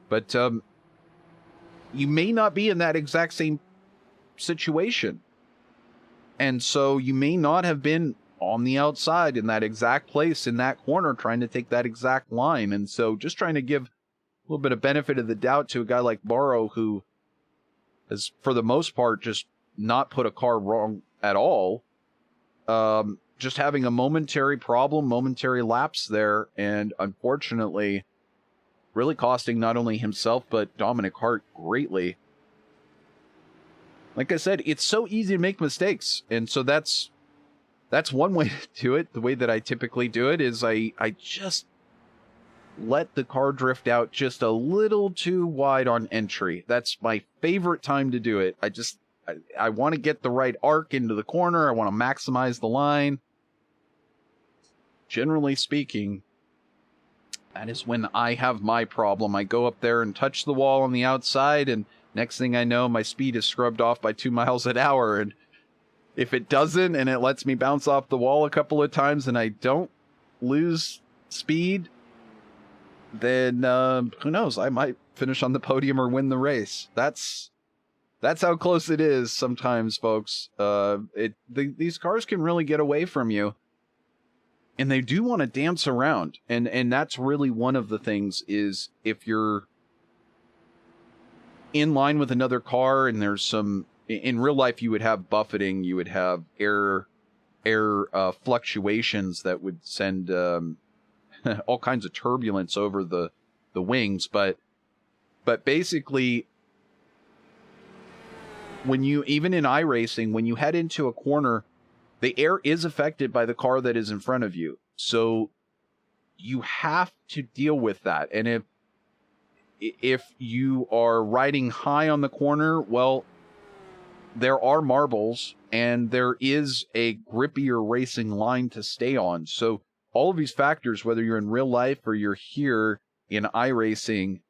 but you may not be in that exact same situation. And so you may not have been on the outside in that exact place in that corner trying to take that exact line. And so just trying to give a little bit of benefit of the doubt to a guy like Mauro, who has, for the most part, just not put a car wrong at all. Just having a momentary problem, momentary lapse there, and unfortunately really costing not only himself but Dominic Hart greatly. Like I said, it's so easy to make mistakes, and so that's one way to do it. The way that I typically do it is I just let the car drift out just a little too wide on entry. That's my favorite time to do it. I want to get the right arc into the corner. I want to maximize the line. Generally speaking, that is when I have my problem. I go up there and touch the wall on the outside, and next thing I know, my speed is scrubbed off by 2 miles an hour. And if it doesn't, and it lets me bounce off the wall a couple of times, and I don't lose speed, then who knows? I might finish on the podium or win the race. That's how close it is sometimes, folks. These cars can really get away from you. And they do want to dance around. And that's really one of the things, is if you're in line with another car and there's some, in real life, you would have buffeting, you would have air fluctuations that would send all kinds of turbulence over the wings. But basically, when you, even in iRacing, when you head into a corner, the air is affected by the car that is in front of you. So you have to deal with that. And if you are riding high on the corner, well, there are marbles and there is a grippier racing line to stay on. So all of these factors, whether you're in real life or you're here in iRacing,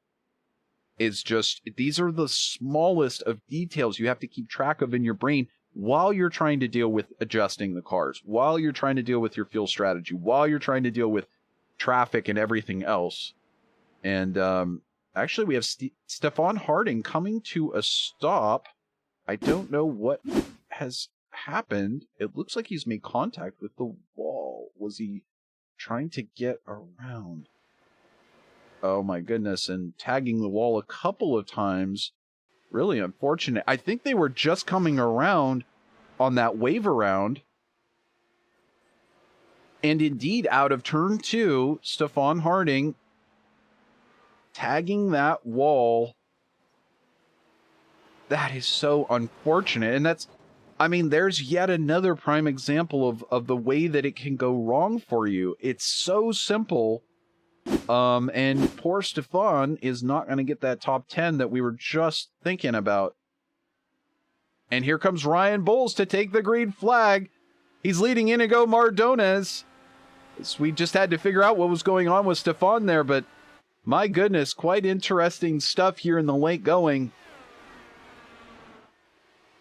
is just, these are the smallest of details you have to keep track of in your brain while you're trying to deal with adjusting the cars, while you're trying to deal with your fuel strategy, while you're trying to deal with traffic and everything else. And actually, we have Stefan Harding coming to a stop. I don't know what has happened. It looks like he's made contact with the wall. Was he trying to get around? Oh my goodness, and tagging the wall a couple of times. Really unfortunate. I think they were just coming around on that wave around. And indeed, out of turn 2, Stefan Harding tagging that wall. That is so unfortunate. And that's, I mean, there's yet another prime example of the way that it can go wrong for you. It's so simple. And poor Stefan is not going to get that top 10 that we were just thinking about. And here comes Ryan Bowles to take the green flag. He's leading Iñigo Mardones. We just had to figure out what was going on with Stefan there, but my goodness, quite interesting stuff here in the late going.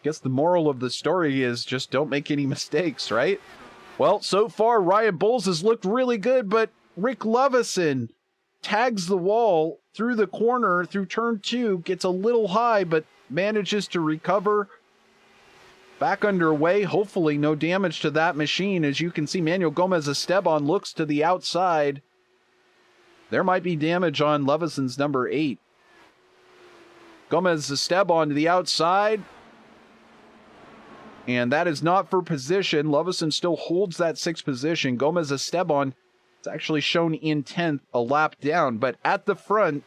Guess the moral of the story is just don't make any mistakes, right? Well, so far, Ryan Bowles has looked really good, but Rick Lovison tags the wall through the corner, through turn 2, gets a little high, but manages to recover. Back underway, hopefully no damage to that machine. As you can see, Manuel Gomez-Esteban looks to the outside. There might be damage on Lovison's number 8. Gomez-Esteban to the outside. And that is not for position. Lovison still holds that 6th position. Gomez-Esteban is actually shown in 10th, a lap down. But at the front,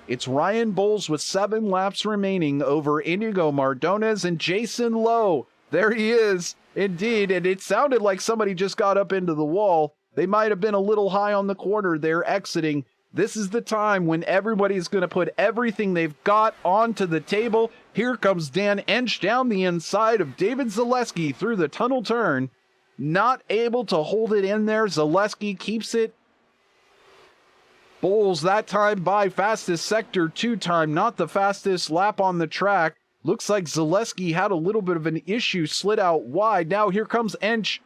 it's Ryan Bowles with 7 laps remaining over Iñigo Mardones and Jason Lowe. There he is, indeed. And it sounded like somebody just got up into the wall. They might have been a little high on the corner there exiting. This is the time when everybody's going to put everything they've got onto the table. Here comes Dan Ensch down the inside of David Zaleski through the tunnel turn. Not able to hold it in there. Zaleski keeps it. Bowles that time by fastest sector 2 time, not the fastest lap on the track. Looks like Zaleski had a little bit of an issue, slid out wide. Now here comes Ensch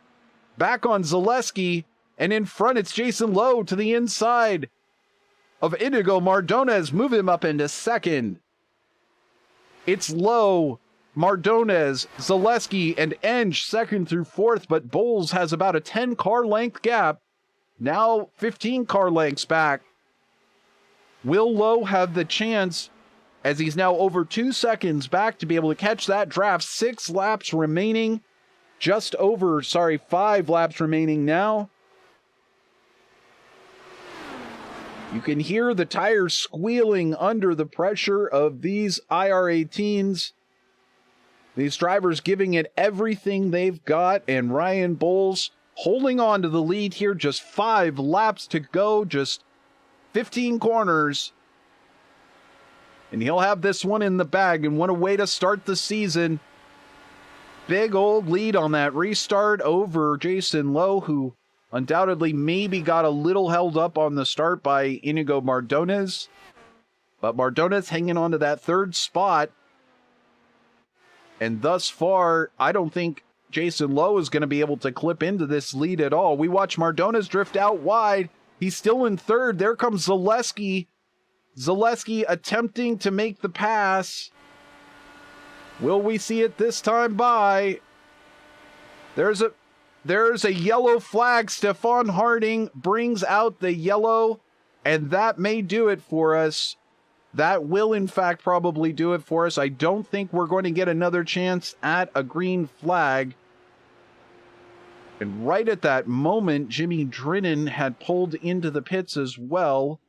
back on Zaleski. And in front, it's Jason Lowe to the inside of Iñigo Mardones. Move him up into 2nd. It's Lowe, Mardones, Zaleski, and Ensch 2nd through 4th, but Bowles has about a 10-car length gap. Now 15 car lengths back. Will Lowe have the chance, as he's now over 2 seconds back, to be able to catch that draft? 6 laps remaining. Just over, 5 laps remaining now. You can hear the tires squealing under the pressure of these IR-18s. These drivers giving it everything they've got, and Ryan Bowles holding on to the lead here. Just 5 laps to go, just 15 corners. And he'll have this one in the bag, and what a way to start the season. Big old lead on that restart over Jason Lowe, who undoubtedly maybe got a little held up on the start by Iñigo Mardones. But Mardones hanging on to that 3rd spot. And thus far, I don't think Jason Lowe is going to be able to clip into this lead at all. We watch Mardones drift out wide. He's still in 3rd. There comes Zaleski. Zaleski attempting to make the pass. Will we see it this time by? There's a yellow flag. Stefan Harding brings out the yellow, and that may do it for us. That will, in fact, probably do it for us. I don't think we're going to get another chance at a green flag. And right at that moment, Jimmy Drinnan had pulled into the pits as well.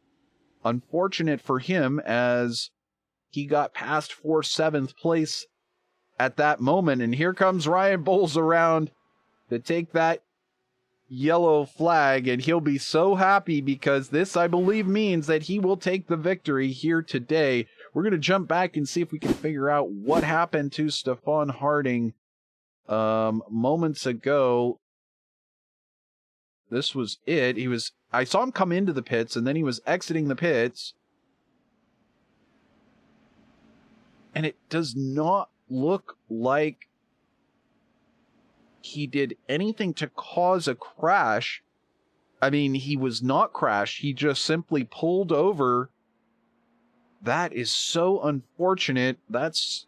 Unfortunate for him, as he got past for 7th place at that moment. And here comes Ryan Bowles around to take that yellow flag, and he'll be so happy because this, I believe, means that he will take the victory here today. We're going to jump back and see if we can figure out what happened to Stefan Harding moments ago. This was it. I saw him come into the pits, and then he was exiting the pits. And it does not look like he did anything to cause a crash. I mean, he was not crashed. He just simply pulled over. That is so unfortunate. That's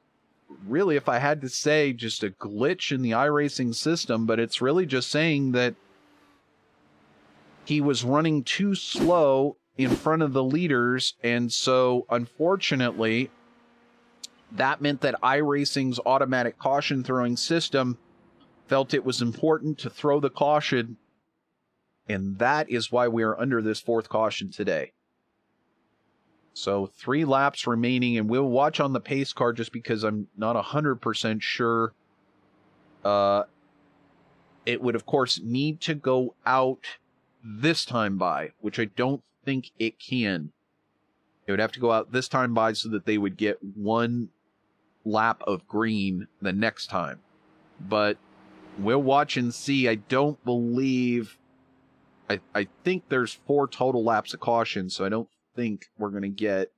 really, if I had to say, just a glitch in the iRacing system, but it's really just saying that he was running too slow in front of the leaders, and so, unfortunately, that meant that iRacing's automatic caution throwing system felt it was important to throw the caution, and that is why we are under this fourth caution today. So 3 laps remaining, and we'll watch on the pace car just because I'm not 100% sure. It would, of course, need to go out this time by, which I don't think it can. It would have to go out this time by so that they would get 1 lap of green the next time. But we'll watch and see. I don't believe... I think there's 4 total laps of caution, so I don't think we're going to get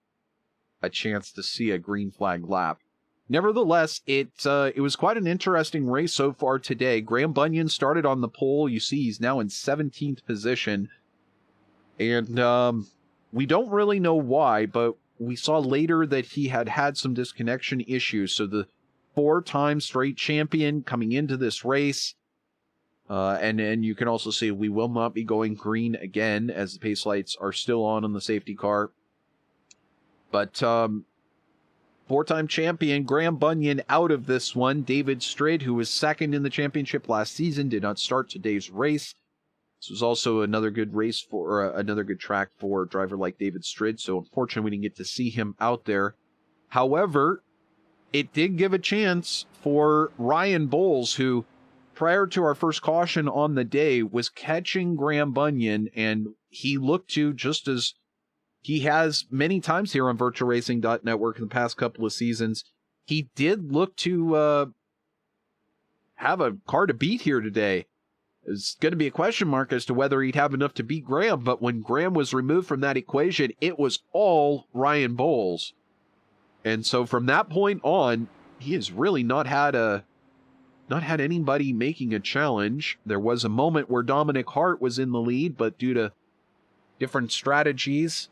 a chance to see a green flag lap. Nevertheless, it was quite an interesting race so far today. Graham Bunyan started on the pole. You see he's now in 17th position. And we don't really know why, but we saw later that he had some disconnection issues. So the 4-time straight champion coming into this race. And you can also see we will not be going green again as the pace lights are still on the safety car. But 4-time champion Graham Bunyan out of this one. David Strid, who was second in the championship last season, did not start today's race. This was also another good race for another good track for a driver like David Strid. So unfortunately, we didn't get to see him out there. However, it did give a chance for Ryan Bowles, who prior to our first caution on the day was catching Graham Bunyan, and he looked to, just as he has many times here on VirtualRacing.Network in the past couple of seasons, he did look to have a car to beat here today. It's going to be a question mark as to whether he'd have enough to beat Graham, but when Graham was removed from that equation, it was all Ryan Bowles. And so from that point on, he has really not had anybody making a challenge. There was a moment where Dominic Hart was in the lead, but due to different strategies,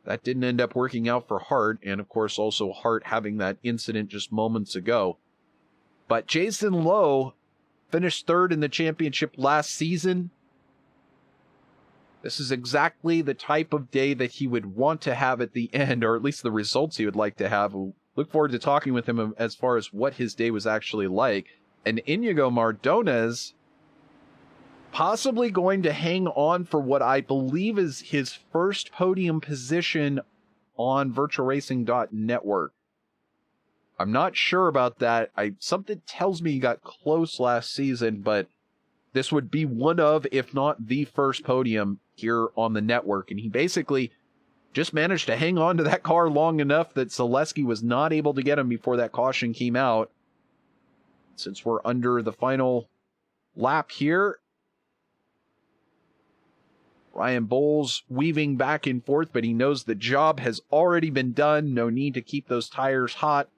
that didn't end up working out for Hart, and of course also Hart having that incident just moments ago. But Jason Lowe finished 3rd in the championship last season. This is exactly the type of day that he would want to have at the end, or at least the results he would like to have. We'll look forward to talking with him as far as what his day was actually like. And Iñigo Mardones possibly going to hang on for what I believe is his first podium position on VirtualRacing.Network. I'm not sure about that. Something tells me he got close last season, but this would be one of, if not the first podium here on the network. And he basically just managed to hang on to that car long enough that Zaleski was not able to get him before that caution came out. Since we're under the final lap here, Ryan Bowles weaving back and forth, but he knows the job has already been done. No need to keep those tires hot.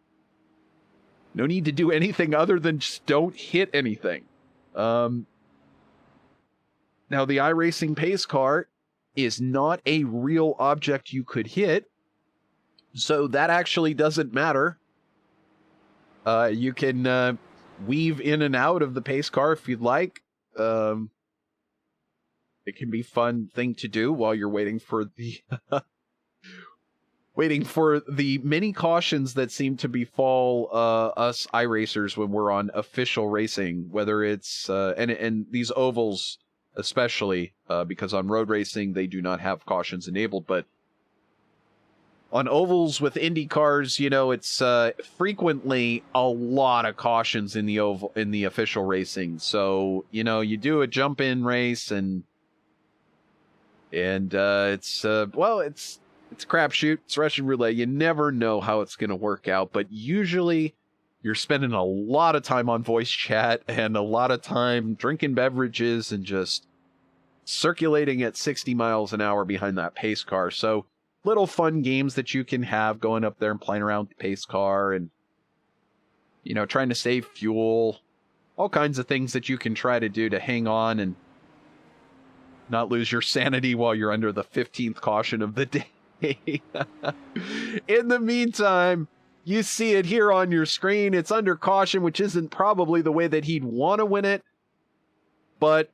No need to do anything other than just don't hit anything. Now, the iRacing pace car is not a real object you could hit, so that actually doesn't matter. You can weave in and out of the pace car if you'd like. It can be a fun thing to do while you're waiting for the many cautions that seem to befall us iRacers when we're on official racing, whether it's and these ovals especially, because on road racing they do not have cautions enabled, but on ovals with Indy cars, you know, it's frequently a lot of cautions in the official racing. So, you know, you do a jump in race and it's a crapshoot. It's Russian roulette. You never know how it's going to work out, but usually you're spending a lot of time on voice chat and a lot of time drinking beverages and just circulating at 60 miles an hour behind that pace car. So little fun games that you can have going up there and playing around with the pace car and, you know, trying to save fuel, all kinds of things that you can try to do to hang on and not lose your sanity while you're under the 15th caution of the day. In the meantime, You see it here on your screen. It's under caution, which isn't probably the way that he'd want to win it. But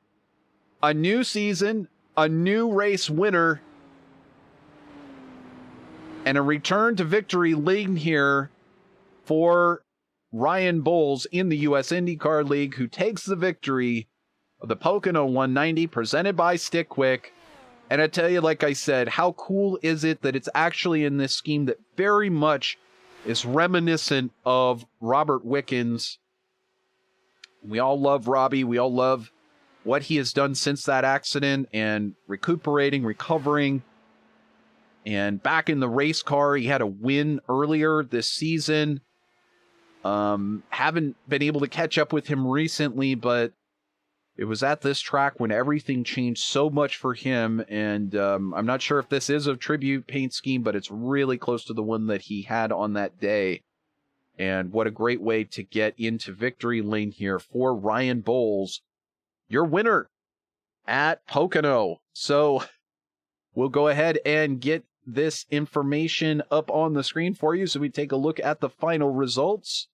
a new season, a new race winner, and a return to victory lane here for Ryan Bowles in the US IndyCar League, who takes the victory of the POCONO 190 presented by Stick Quick. And I tell you, like I said, how cool is it that it's actually in this scheme that very much is reminiscent of Robert Wickens. We all love Robbie. We all love what he has done since that accident and recuperating, recovering, and back in the race car. He had a win earlier this season. Haven't been able to catch up with him recently, but it was at this track when everything changed so much for him, and I'm not sure if this is a tribute paint scheme, but it's really close to the one that he had on that day. And what a great way to get into victory lane here for Ryan Bowles, your winner at POCONO. So we'll go ahead and get this information up on the screen for you so we take a look at the final results.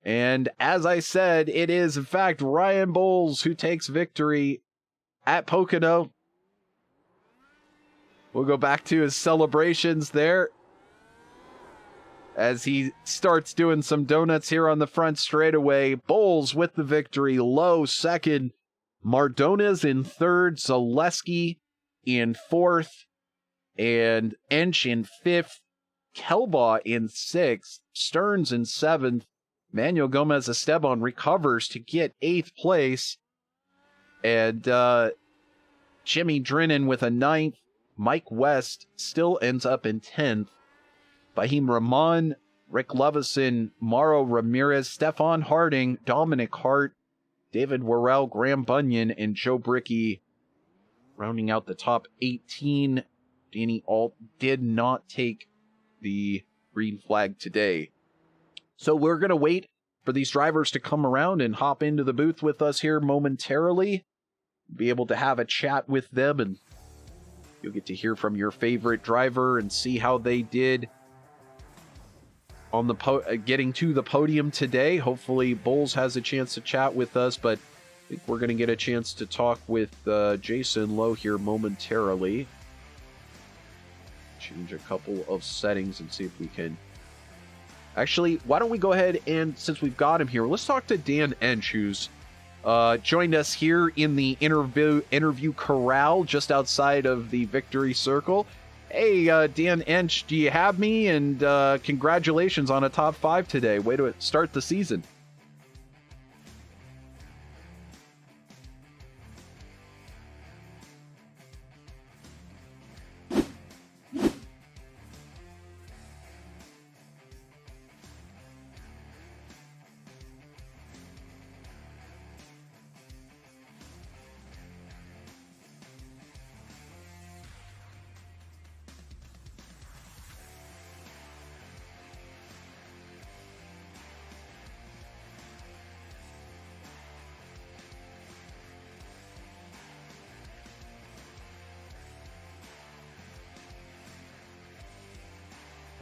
And as I said, it is, in fact, Ryan Bowles who takes victory at POCONO. We'll go back to his celebrations there as he starts doing some donuts here on the front straightaway. Bowles with the victory. Lowe second. Mardones in third. Zaleski in fourth. And Ensch in fifth. Kelbaugh in sixth. Stearns in seventh. Manuel Gomez Esteban recovers to get 8th place. And Jimmy Drennan with a 9th. Mike West still ends up in 10th. Bahim Rahman, Rick Lovison, Mauro Ramirez, Stefan Harding, Dominic Hart, David Worrell, Graham Bunyan, and Joe Brickey rounding out the top 18. Danny Alt did not take the green flag today. So we're going to wait for these drivers to come around and hop into the booth with us here momentarily. Be able to have a chat with them, and you'll get to hear from your favorite driver and see how they did on the getting to the podium today. Hopefully Bowles has a chance to chat with us, but I think we're going to get a chance to talk with Jason Lowe here momentarily. Change a couple of settings and see if we can... Actually, why don't we go ahead and, since we've got him here, let's talk to Dan Ensch, who's joined us here in the interview corral just outside of the victory circle. Hey, Dan Ensch, do you have me? And congratulations on a top 5 today. Way to start the season.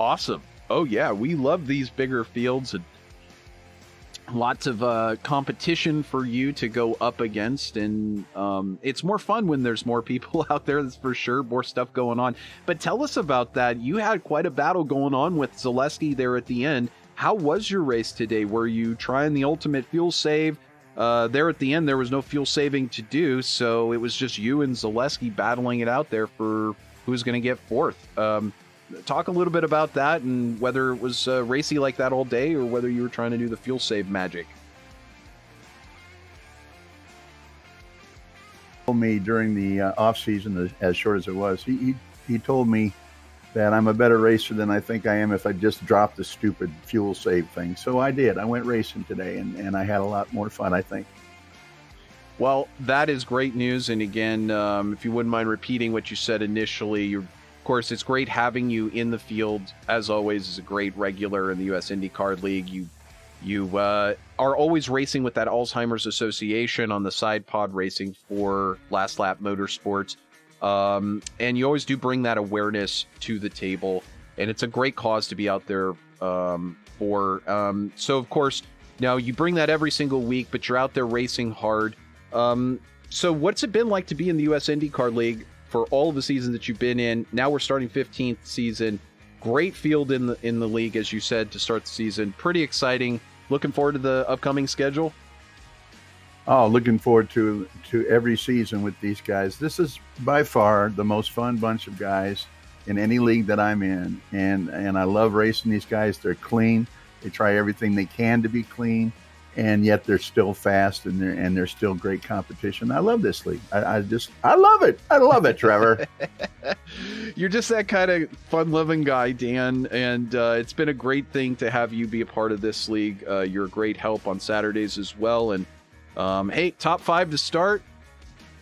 Awesome. Oh yeah, we love these bigger fields and lots of competition for you to go up against, and it's more fun when there's more people out there, that's for sure, more stuff going on. But tell us about that. You had quite a battle going on with Zaleski there at the end. How was your race today? Were you trying the ultimate fuel save? There at the end, there was no fuel saving to do, so it was just you and Zaleski battling it out there for who's going to get fourth. Talk a little bit about that and whether it was racy like that all day or whether you were trying to do the fuel save magic. Told me during the off season, as short as it was, he told me that I'm a better racer than I think I am if I just dropped the stupid fuel save thing. So I did. I went racing today, and I had a lot more fun, I think. Well, that is great news. And again, if you wouldn't mind repeating what you said initially, of course, it's great having you in the field, as always, as a great regular in the US IndyCar League. You are always racing with that Alzheimer's Association on the side pod racing for Last Lap Motorsports. And you always do bring that awareness to the table. And it's a great cause to be out there So of course, now you bring that every single week, but you're out there racing hard. So what's it been like to be in the US IndyCar League for all of the seasons that you've been in? Now we're starting 15th season. Great field in the league, as you said, to start the season. Pretty exciting. Looking forward to the upcoming schedule. Oh, looking forward to every season with these guys. This is by far the most fun bunch of guys in any league that I'm in, and I love racing these guys. They're clean. They try everything they can to be clean, and yet they're still fast, and they're still great competition. I love this league. I love it. I love it, Trevor. You're just that kind of fun-loving guy, Dan, and it's been a great thing to have you be a part of this league. You're a great help on Saturdays as well, and hey, top 5 to start.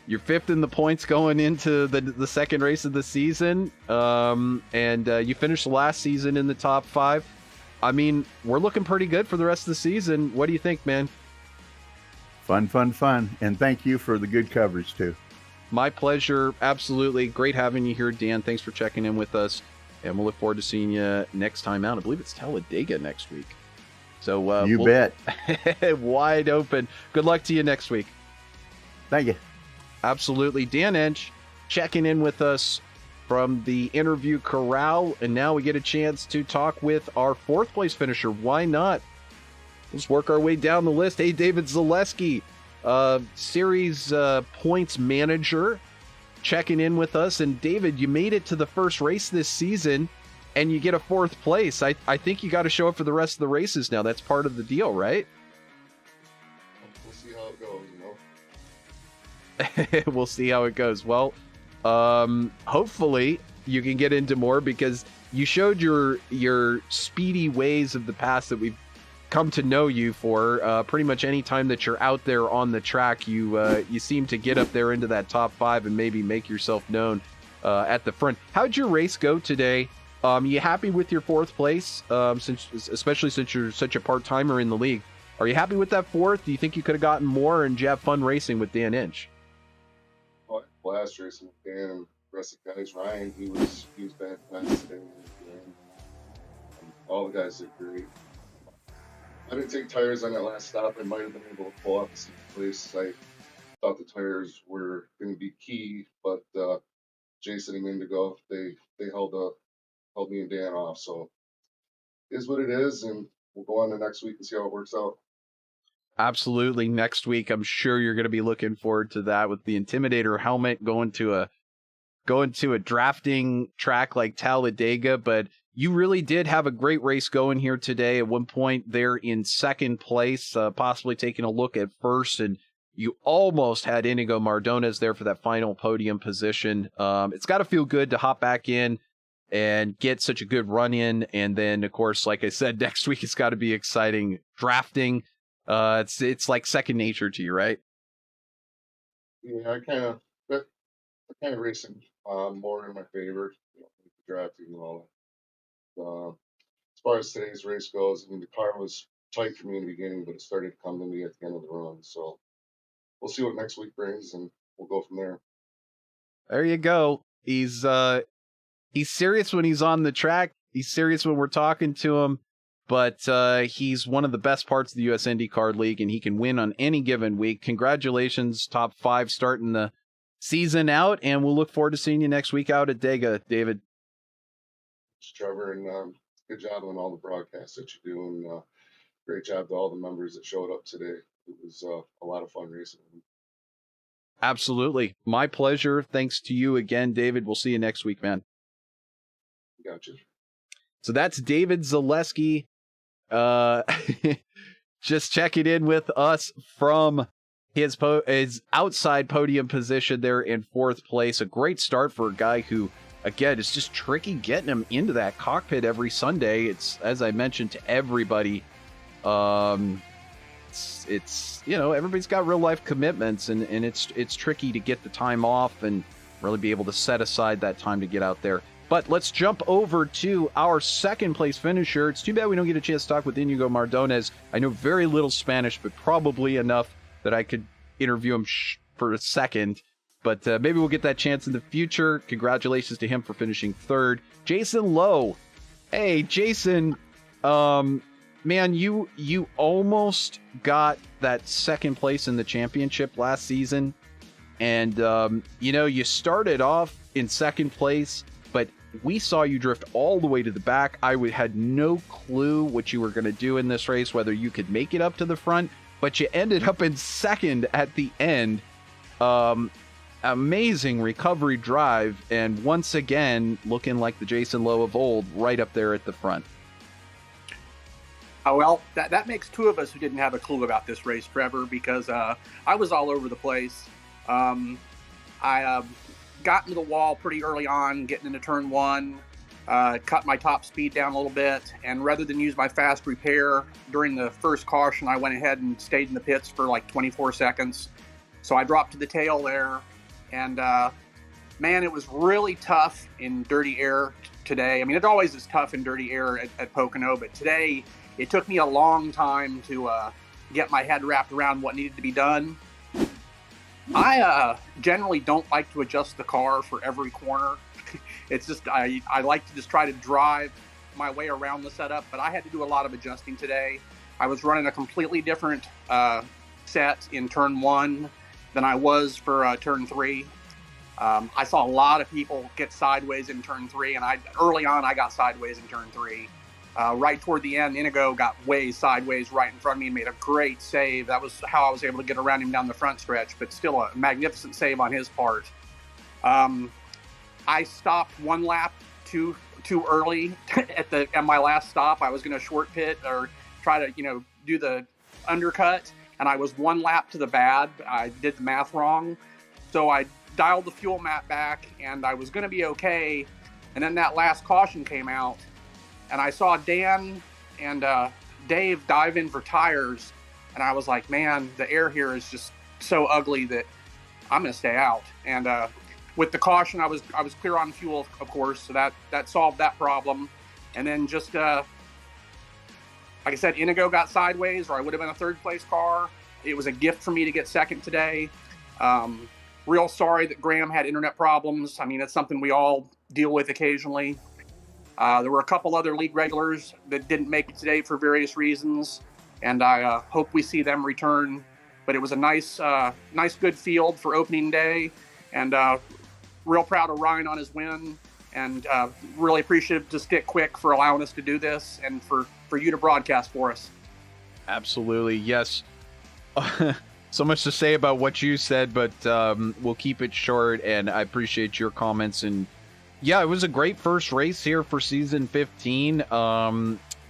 You're 5th in the points going into the second race of the season, and you finished the last season in the top 5. I mean, we're looking pretty good for the rest of the season. What do you think, man? Fun. And thank you for the good coverage, too. My pleasure. Absolutely. Great having you here, Dan. Thanks for checking in with us. And we'll look forward to seeing you next time out. I believe it's Talladega next week. So we'll bet. Wide open. Good luck to you next week. Thank you. Absolutely. Dan Ensch checking in with us from the interview corral, and now we get a chance to talk with our 4th place finisher. Why not? Let's work our way down the list. Hey, David Zaleski, series points manager, checking in with us. And David, you made it to the first race this season, and you get a 4th place. I think you got to show up for the rest of the races now. That's part of the deal, right? We'll see how it goes, you know? We'll see how it goes. Well, hopefully you can get into more, because you showed your speedy ways of the past that we've come to know you for. Pretty much any time that you're out there on the track, you seem to get up there into that top 5 and maybe make yourself known at the front. How'd your race go today? You happy with your 4th place? Especially since you're such a part-timer in the league. Are you happy with that 4th? Do you think you could have gotten more, and did you have fun racing with Dan Ensch? Well, last racing with Dan and the rest of the guys. Ryan, he was fantastic. And all the guys did great. I didn't take tires on that last stop. I might have been able to pull off the 6th place. I thought the tires were going to be key, but Jason and Indigo, they held me and Dan off. So it is what it is, and we'll go on to next week and see how it works out. Absolutely. Next week, I'm sure you're going to be looking forward to that, with the Intimidator helmet going to a drafting track like Talladega. But you really did have a great race going here today. At one point, they're in 2nd place, possibly taking a look at 1st, and you almost had Iñigo Mardones there for that final podium position. It's got to feel good to hop back in and get such a good run in. And then, of course, like I said, next week it's got to be exciting drafting. It's like second nature to you, right? Yeah, I kind of racing more in my favor, you know, with the drafting and all that. As far as today's race goes, I mean, the car was tight for me in the beginning, but it started to come to me at the end of the run. So we'll see what next week brings, and we'll go from there. There you go. He's serious when he's on the track. He's serious when we're talking to him. But he's one of the best parts of the US IndyCar League, and he can win on any given week. Congratulations, top 5 starting the season out, and we'll look forward to seeing you next week out at Dega, David. Thanks, Trevor, and good job on all the broadcasts that you do, and great job to all the members that showed up today. It was a lot of fun racing. Absolutely. My pleasure. Thanks to you again, David. We'll see you next week, man. Gotcha. So that's David Zaleski. Just checking in with us from his outside podium position there in 4th place. A great start for a guy who, again, it's just tricky getting him into that cockpit every Sunday. It's, as I mentioned to everybody, it's you know, everybody's got real life commitments, and it's tricky to get the time off and really be able to set aside that time to get out there. But let's jump over to our 2nd place finisher. It's too bad we don't get a chance to talk with Iñigo Mardones. I know very little Spanish, but probably enough that I could interview him for a second. But maybe we'll get that chance in the future. Congratulations to him for finishing 3rd. Jason Lowe. Hey, Jason, Man, you almost got that second place in the championship last season. And, you started off in second place, but we saw you drift all the way to the back. I had no clue what you were going to do in this race, whether you could make it up to the front, but you ended up in second at the end. Amazing recovery drive, and once again, looking like the Jason Lowe of old, right up there at the front. Well, that makes two of us who didn't have a clue about this race, Trevor, because I was all over the place. I got into the wall pretty early on, getting into turn one, cut my top speed down a little bit, and rather than use my fast repair during the first caution, I went ahead and stayed in the pits for like 24 seconds. So I dropped to the tail there, and man, it was really tough in dirty air today. I mean, it always is tough in dirty air at Pocono, but today it took me a long time to get my head wrapped around what needed to be done. I generally don't like to adjust the car for every corner. It's just, I like to just try to drive my way around the setup, but I had to do a lot of adjusting today. I was running a completely different set in turn one than I was for turn three. I saw a lot of people get sideways in turn three, and early on I got sideways in turn three. Right toward the end, Iñigo got way sideways right in front of me and made a great save. That was how I was able to get around him down the front stretch, but still a magnificent save on his part. I stopped one lap too early at my last stop. I was going to short pit or try to, do the undercut, and I was one lap to the bad. I did the math wrong. So I dialed the fuel map back, and I was going to be okay. And then that last caution came out, and I saw Dan and Dave dive in for tires, and I was like, man, the air here is just so ugly that I'm going to stay out. And with the caution, I was clear on fuel, of course, so that solved that problem. And then just, like I said, Iñigo got sideways, or I would have been a third-place car. It was a gift for me to get second today. Real sorry that Graham had internet problems. I mean, it's something we all deal with occasionally. There were a couple other league regulars that didn't make it today for various reasons, and I hope we see them return. But it was a nice, good field for opening day, and real proud of Ryan on his win, and really appreciative to Stick Quick for allowing us to do this and for you to broadcast for us. Absolutely, yes. So much to say about what you said, but we'll keep it short, and I appreciate your comments. And yeah, it was a great first race here for season 15.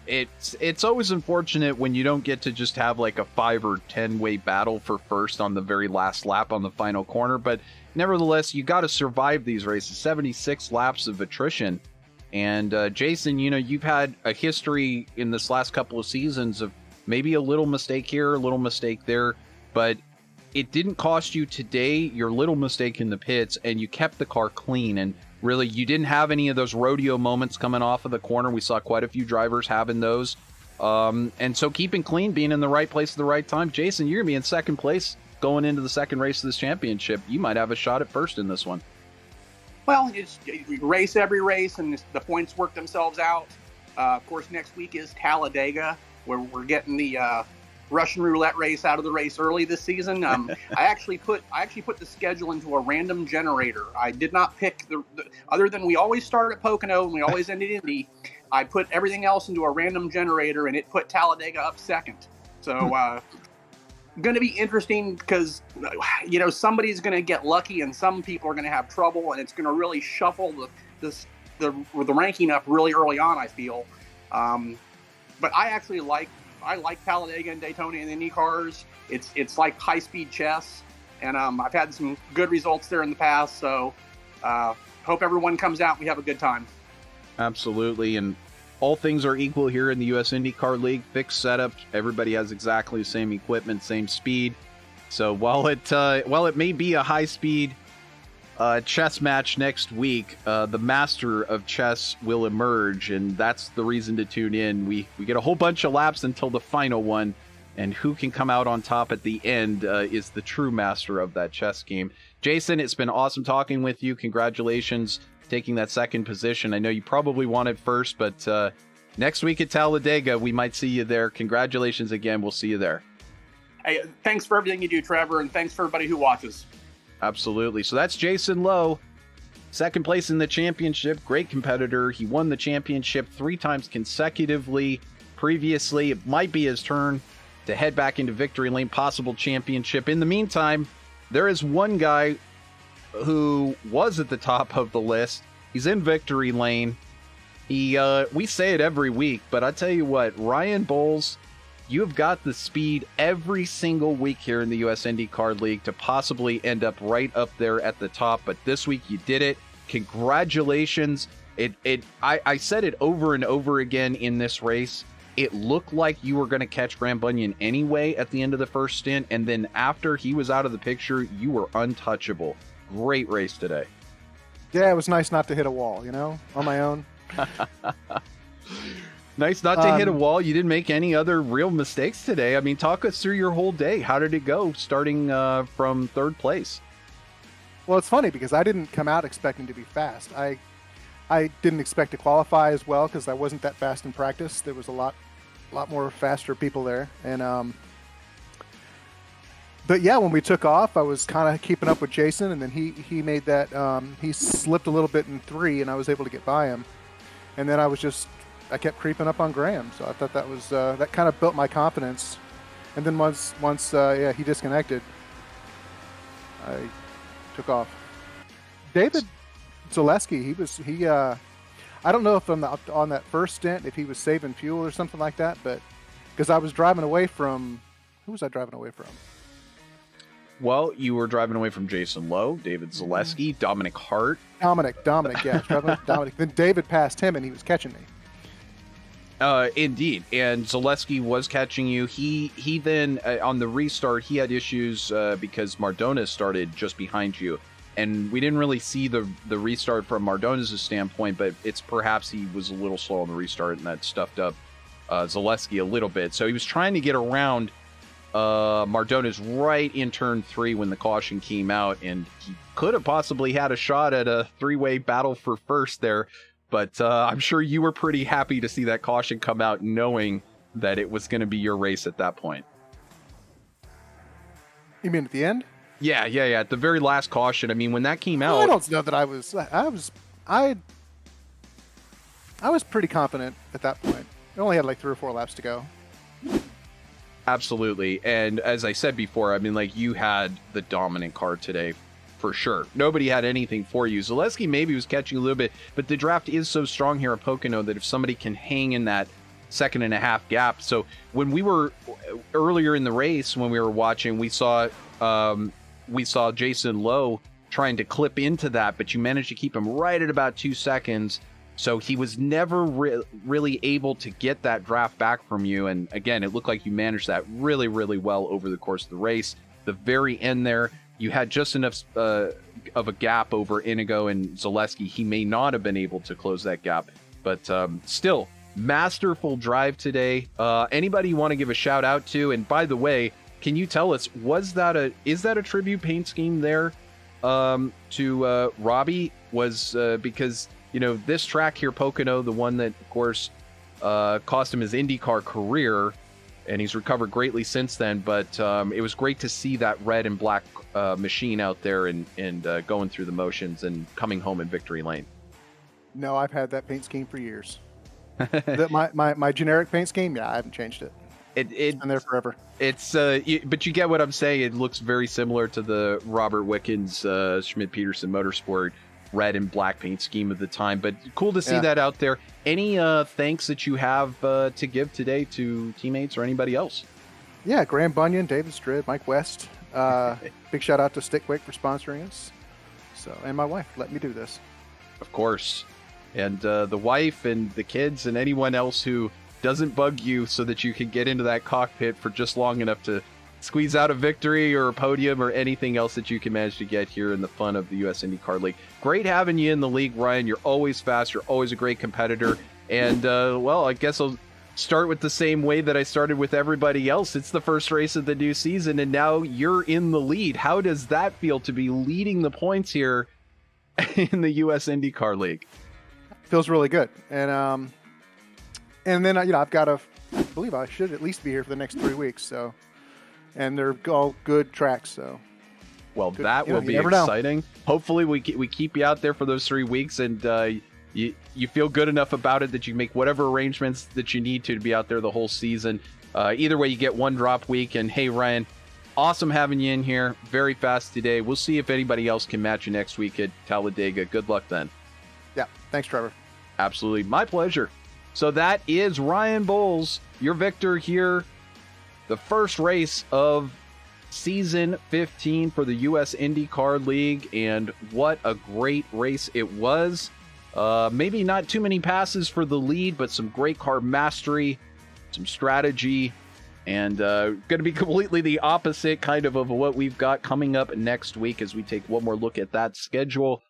It's always unfortunate when you don't get to just have like a 5 or 10 way battle for first on the very last lap on the final corner, but nevertheless, you got to survive these races. 76 laps of attrition. And Jason, you've had a history in this last couple of seasons of maybe a little mistake here, a little mistake there, but it didn't cost you today your little mistake in the pits, and you kept the car clean. And really, you didn't have any of those rodeo moments coming off of the corner. We saw quite a few drivers having those. And so keeping clean, being in the right place at the right time. Jason, you're going to be in second place going into the second race of this championship. You might have a shot at first in this one. Well, you race every race, and the points work themselves out. Of course, next week is Talladega, where we're getting the Russian roulette race out of the race early this season. I actually put the schedule into a random generator. I did not pick the other than we always start at Pocono and we always end at Indy. I put everything else into a random generator, and it put Talladega up second. So going to be interesting because somebody's going to get lucky and some people are going to have trouble, and it's going to really shuffle the ranking up really early on, I feel. But I actually like Talladega and Daytona and Indy cars. It's like high-speed chess, and I've had some good results there in the past, so hope everyone comes out and we have a good time. Absolutely, and all things are equal here in the US IndyCar League. Fixed setup, everybody has exactly the same equipment, same speed. So while it may be a high-speed chess match next week, the master of chess will emerge, and that's the reason to tune in. We get a whole bunch of laps until the final one, and who can come out on top at the end is the true master of that chess game. Jason, it's been awesome talking with you. Congratulations taking that second position. I know you probably wanted first, but Next week at Talladega, we might see you there. Congratulations again. We'll see you there. Hey, thanks for everything you do, Trevor, and thanks for everybody who watches. Absolutely. So that's Jason Lowe, second place in the championship. Great competitor. He won the championship 3 times consecutively. Previously, it might be his turn to head back into victory lane, possible championship. In the meantime, there is one guy who was at the top of the list. He's in victory lane. We say it every week, but I tell you what, Ryan Bowles, you've got the speed every single week here in the US IndyCar League to possibly end up right up there at the top. But this week you did it. Congratulations. I said it over and over again in this race. It looked like you were going to catch Graham Bunyan anyway at the end of the first stint. And then after he was out of the picture, you were untouchable. Great race today. Yeah, it was nice not to hit a wall, on my own. Nice not to hit a wall. You didn't make any other real mistakes today. I mean, talk us through your whole day. How did it go starting from third place? Well, it's funny because I didn't come out expecting to be fast. I didn't expect to qualify as well because I wasn't that fast in practice. There was a lot more faster people there. And but yeah, when we took off, I was kind of keeping up with Jason, and then he made that he slipped a little bit in 3, and I was able to get by him. And then I kept creeping up on Graham, so I thought that was that kind of built my confidence. And then once he disconnected, I took off. David Zaleski, I don't know if on that first stint if he was saving fuel or something like that, but because I was driving away from who was I driving away from? Well, you were driving away from Jason Lowe, David Zaleski, Dominic Hart. Dominic, yeah, driving with Dominic. Then David passed him, and he was catching me. Indeed, and Zaleski was catching you. He then on the restart he had issues because Mardones started just behind you, and we didn't really see the restart from Mardones' standpoint, but it's perhaps he was a little slow on the restart, and that stuffed up Zaleski a little bit. So he was trying to get around Mardones right in turn 3 when the caution came out, and he could have possibly had a shot at a 3-way battle for first there. But I'm sure you were pretty happy to see that caution come out, knowing that it was going to be your race at that point. You mean at the end? Yeah. At the very last caution. I mean, when that came out, I don't know that I was pretty confident at that point. I only had like 3 or 4 laps to go. Absolutely. And as I said before, I mean, like, you had the dominant car today. For sure. Nobody had anything for you. Zaleski maybe was catching a little bit, but the draft is so strong here at Pocono that if somebody can hang in that 1.5 gap. So when we were earlier in the race, when we were watching, we saw Jason Lowe trying to clip into that, but you managed to keep him right at about 2 seconds. So he was never really able to get that draft back from you. And again, it looked like you managed that really, really well over the course of the race. The very end there, you had just enough of a gap over Iñigo and Zaleski. He may not have been able to close that gap, but still, masterful drive today. Anybody you want to give a shout out to? And by the way, can you tell us, is that a tribute paint scheme there to Robbie? Because, this track here, Pocono, the one that, of course, cost him his IndyCar career, and he's recovered greatly since then. But it was great to see that red and black machine out there and going through the motions and coming home in victory lane. No, I've had that paint scheme for years. my generic paint scheme, yeah, I haven't changed it. It's been there forever. It's but you get what I'm saying. It looks very similar to the Robert Wickens Schmidt-Peterson Motorsport red and black paint scheme of the time. But cool to see that out there. Any thanks that you have to give today to teammates or anybody else? Yeah, Graham Bunyan, David Stridd, Mike West. Big shout out to Stickwick for sponsoring us. And my wife let me do this. Of course. And the wife and the kids and anyone else who doesn't bug you so that you can get into that cockpit for just long enough to squeeze out a victory or a podium or anything else that you can manage to get here in the fun of the US IndyCar League. Great having you in the league, Ryan. You're always fast. You're always a great competitor. And, I guess I'll start with the same way that I started with everybody else. It's the first race of the new season, and now you're in the lead. How does that feel to be leading the points here in the US IndyCar League? Feels really good. And And then, I've got I believe I should at least be here for the next 3 weeks. So, and they're all good tracks. So, well, good, that will be exciting. Hopefully, we keep you out there for those 3 weeks, and you feel good enough about it that you make whatever arrangements that you need to be out there the whole season. Either way, you get one drop week. And hey, Ryan, awesome having you in here. Very fast today. We'll see if anybody else can match you next week at Talladega. Good luck then. Yeah. Thanks, Trevor. Absolutely. My pleasure. So that is Ryan Bowles, your victor here. The first race of season 15 for the US IndyCar League. And what a great race it was. Maybe not too many passes for the lead, but some great car mastery, some strategy, and going to be completely the opposite kind of what we've got coming up next week as we take one more look at that schedule.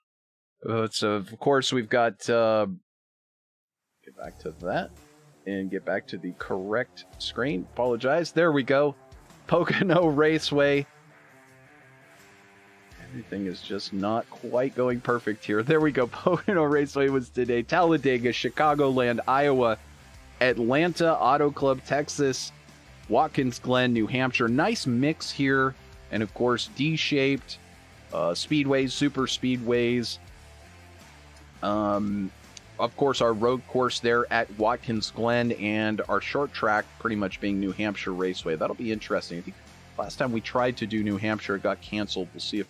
So, of course, we've got... get back to that and get back to the correct screen. Apologize. There we go. Pocono Raceway. Everything is just not quite going perfect here. There we go. Pocono Raceway was today. Talladega, Chicagoland, Iowa, Atlanta Auto Club, Texas, Watkins Glen, New Hampshire. Nice mix here. And of course, D-shaped speedways, super speedways. Of course, our road course there at Watkins Glen, and our short track pretty much being New Hampshire Raceway. That'll be interesting. I think last time we tried to do New Hampshire, it got canceled. We'll see if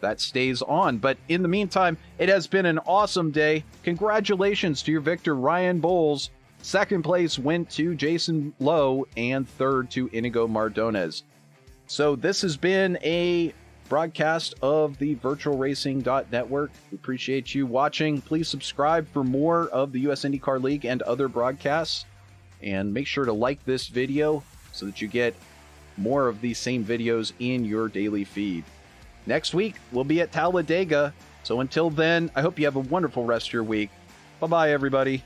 that stays on. But in the meantime, it has been an awesome day. Congratulations to your victor, Ryan Bowles. Second place went to Jason Lowe, and third to Iñigo Mardones. So this has been a broadcast of the VirtualRacing.Network. We appreciate you watching. Please subscribe for more of the US IndyCar League and other broadcasts. And make sure to like this video so that you get more of these same videos in your daily feed. Next week, we'll be at Talladega. So until then, I hope you have a wonderful rest of your week. Bye-bye, everybody.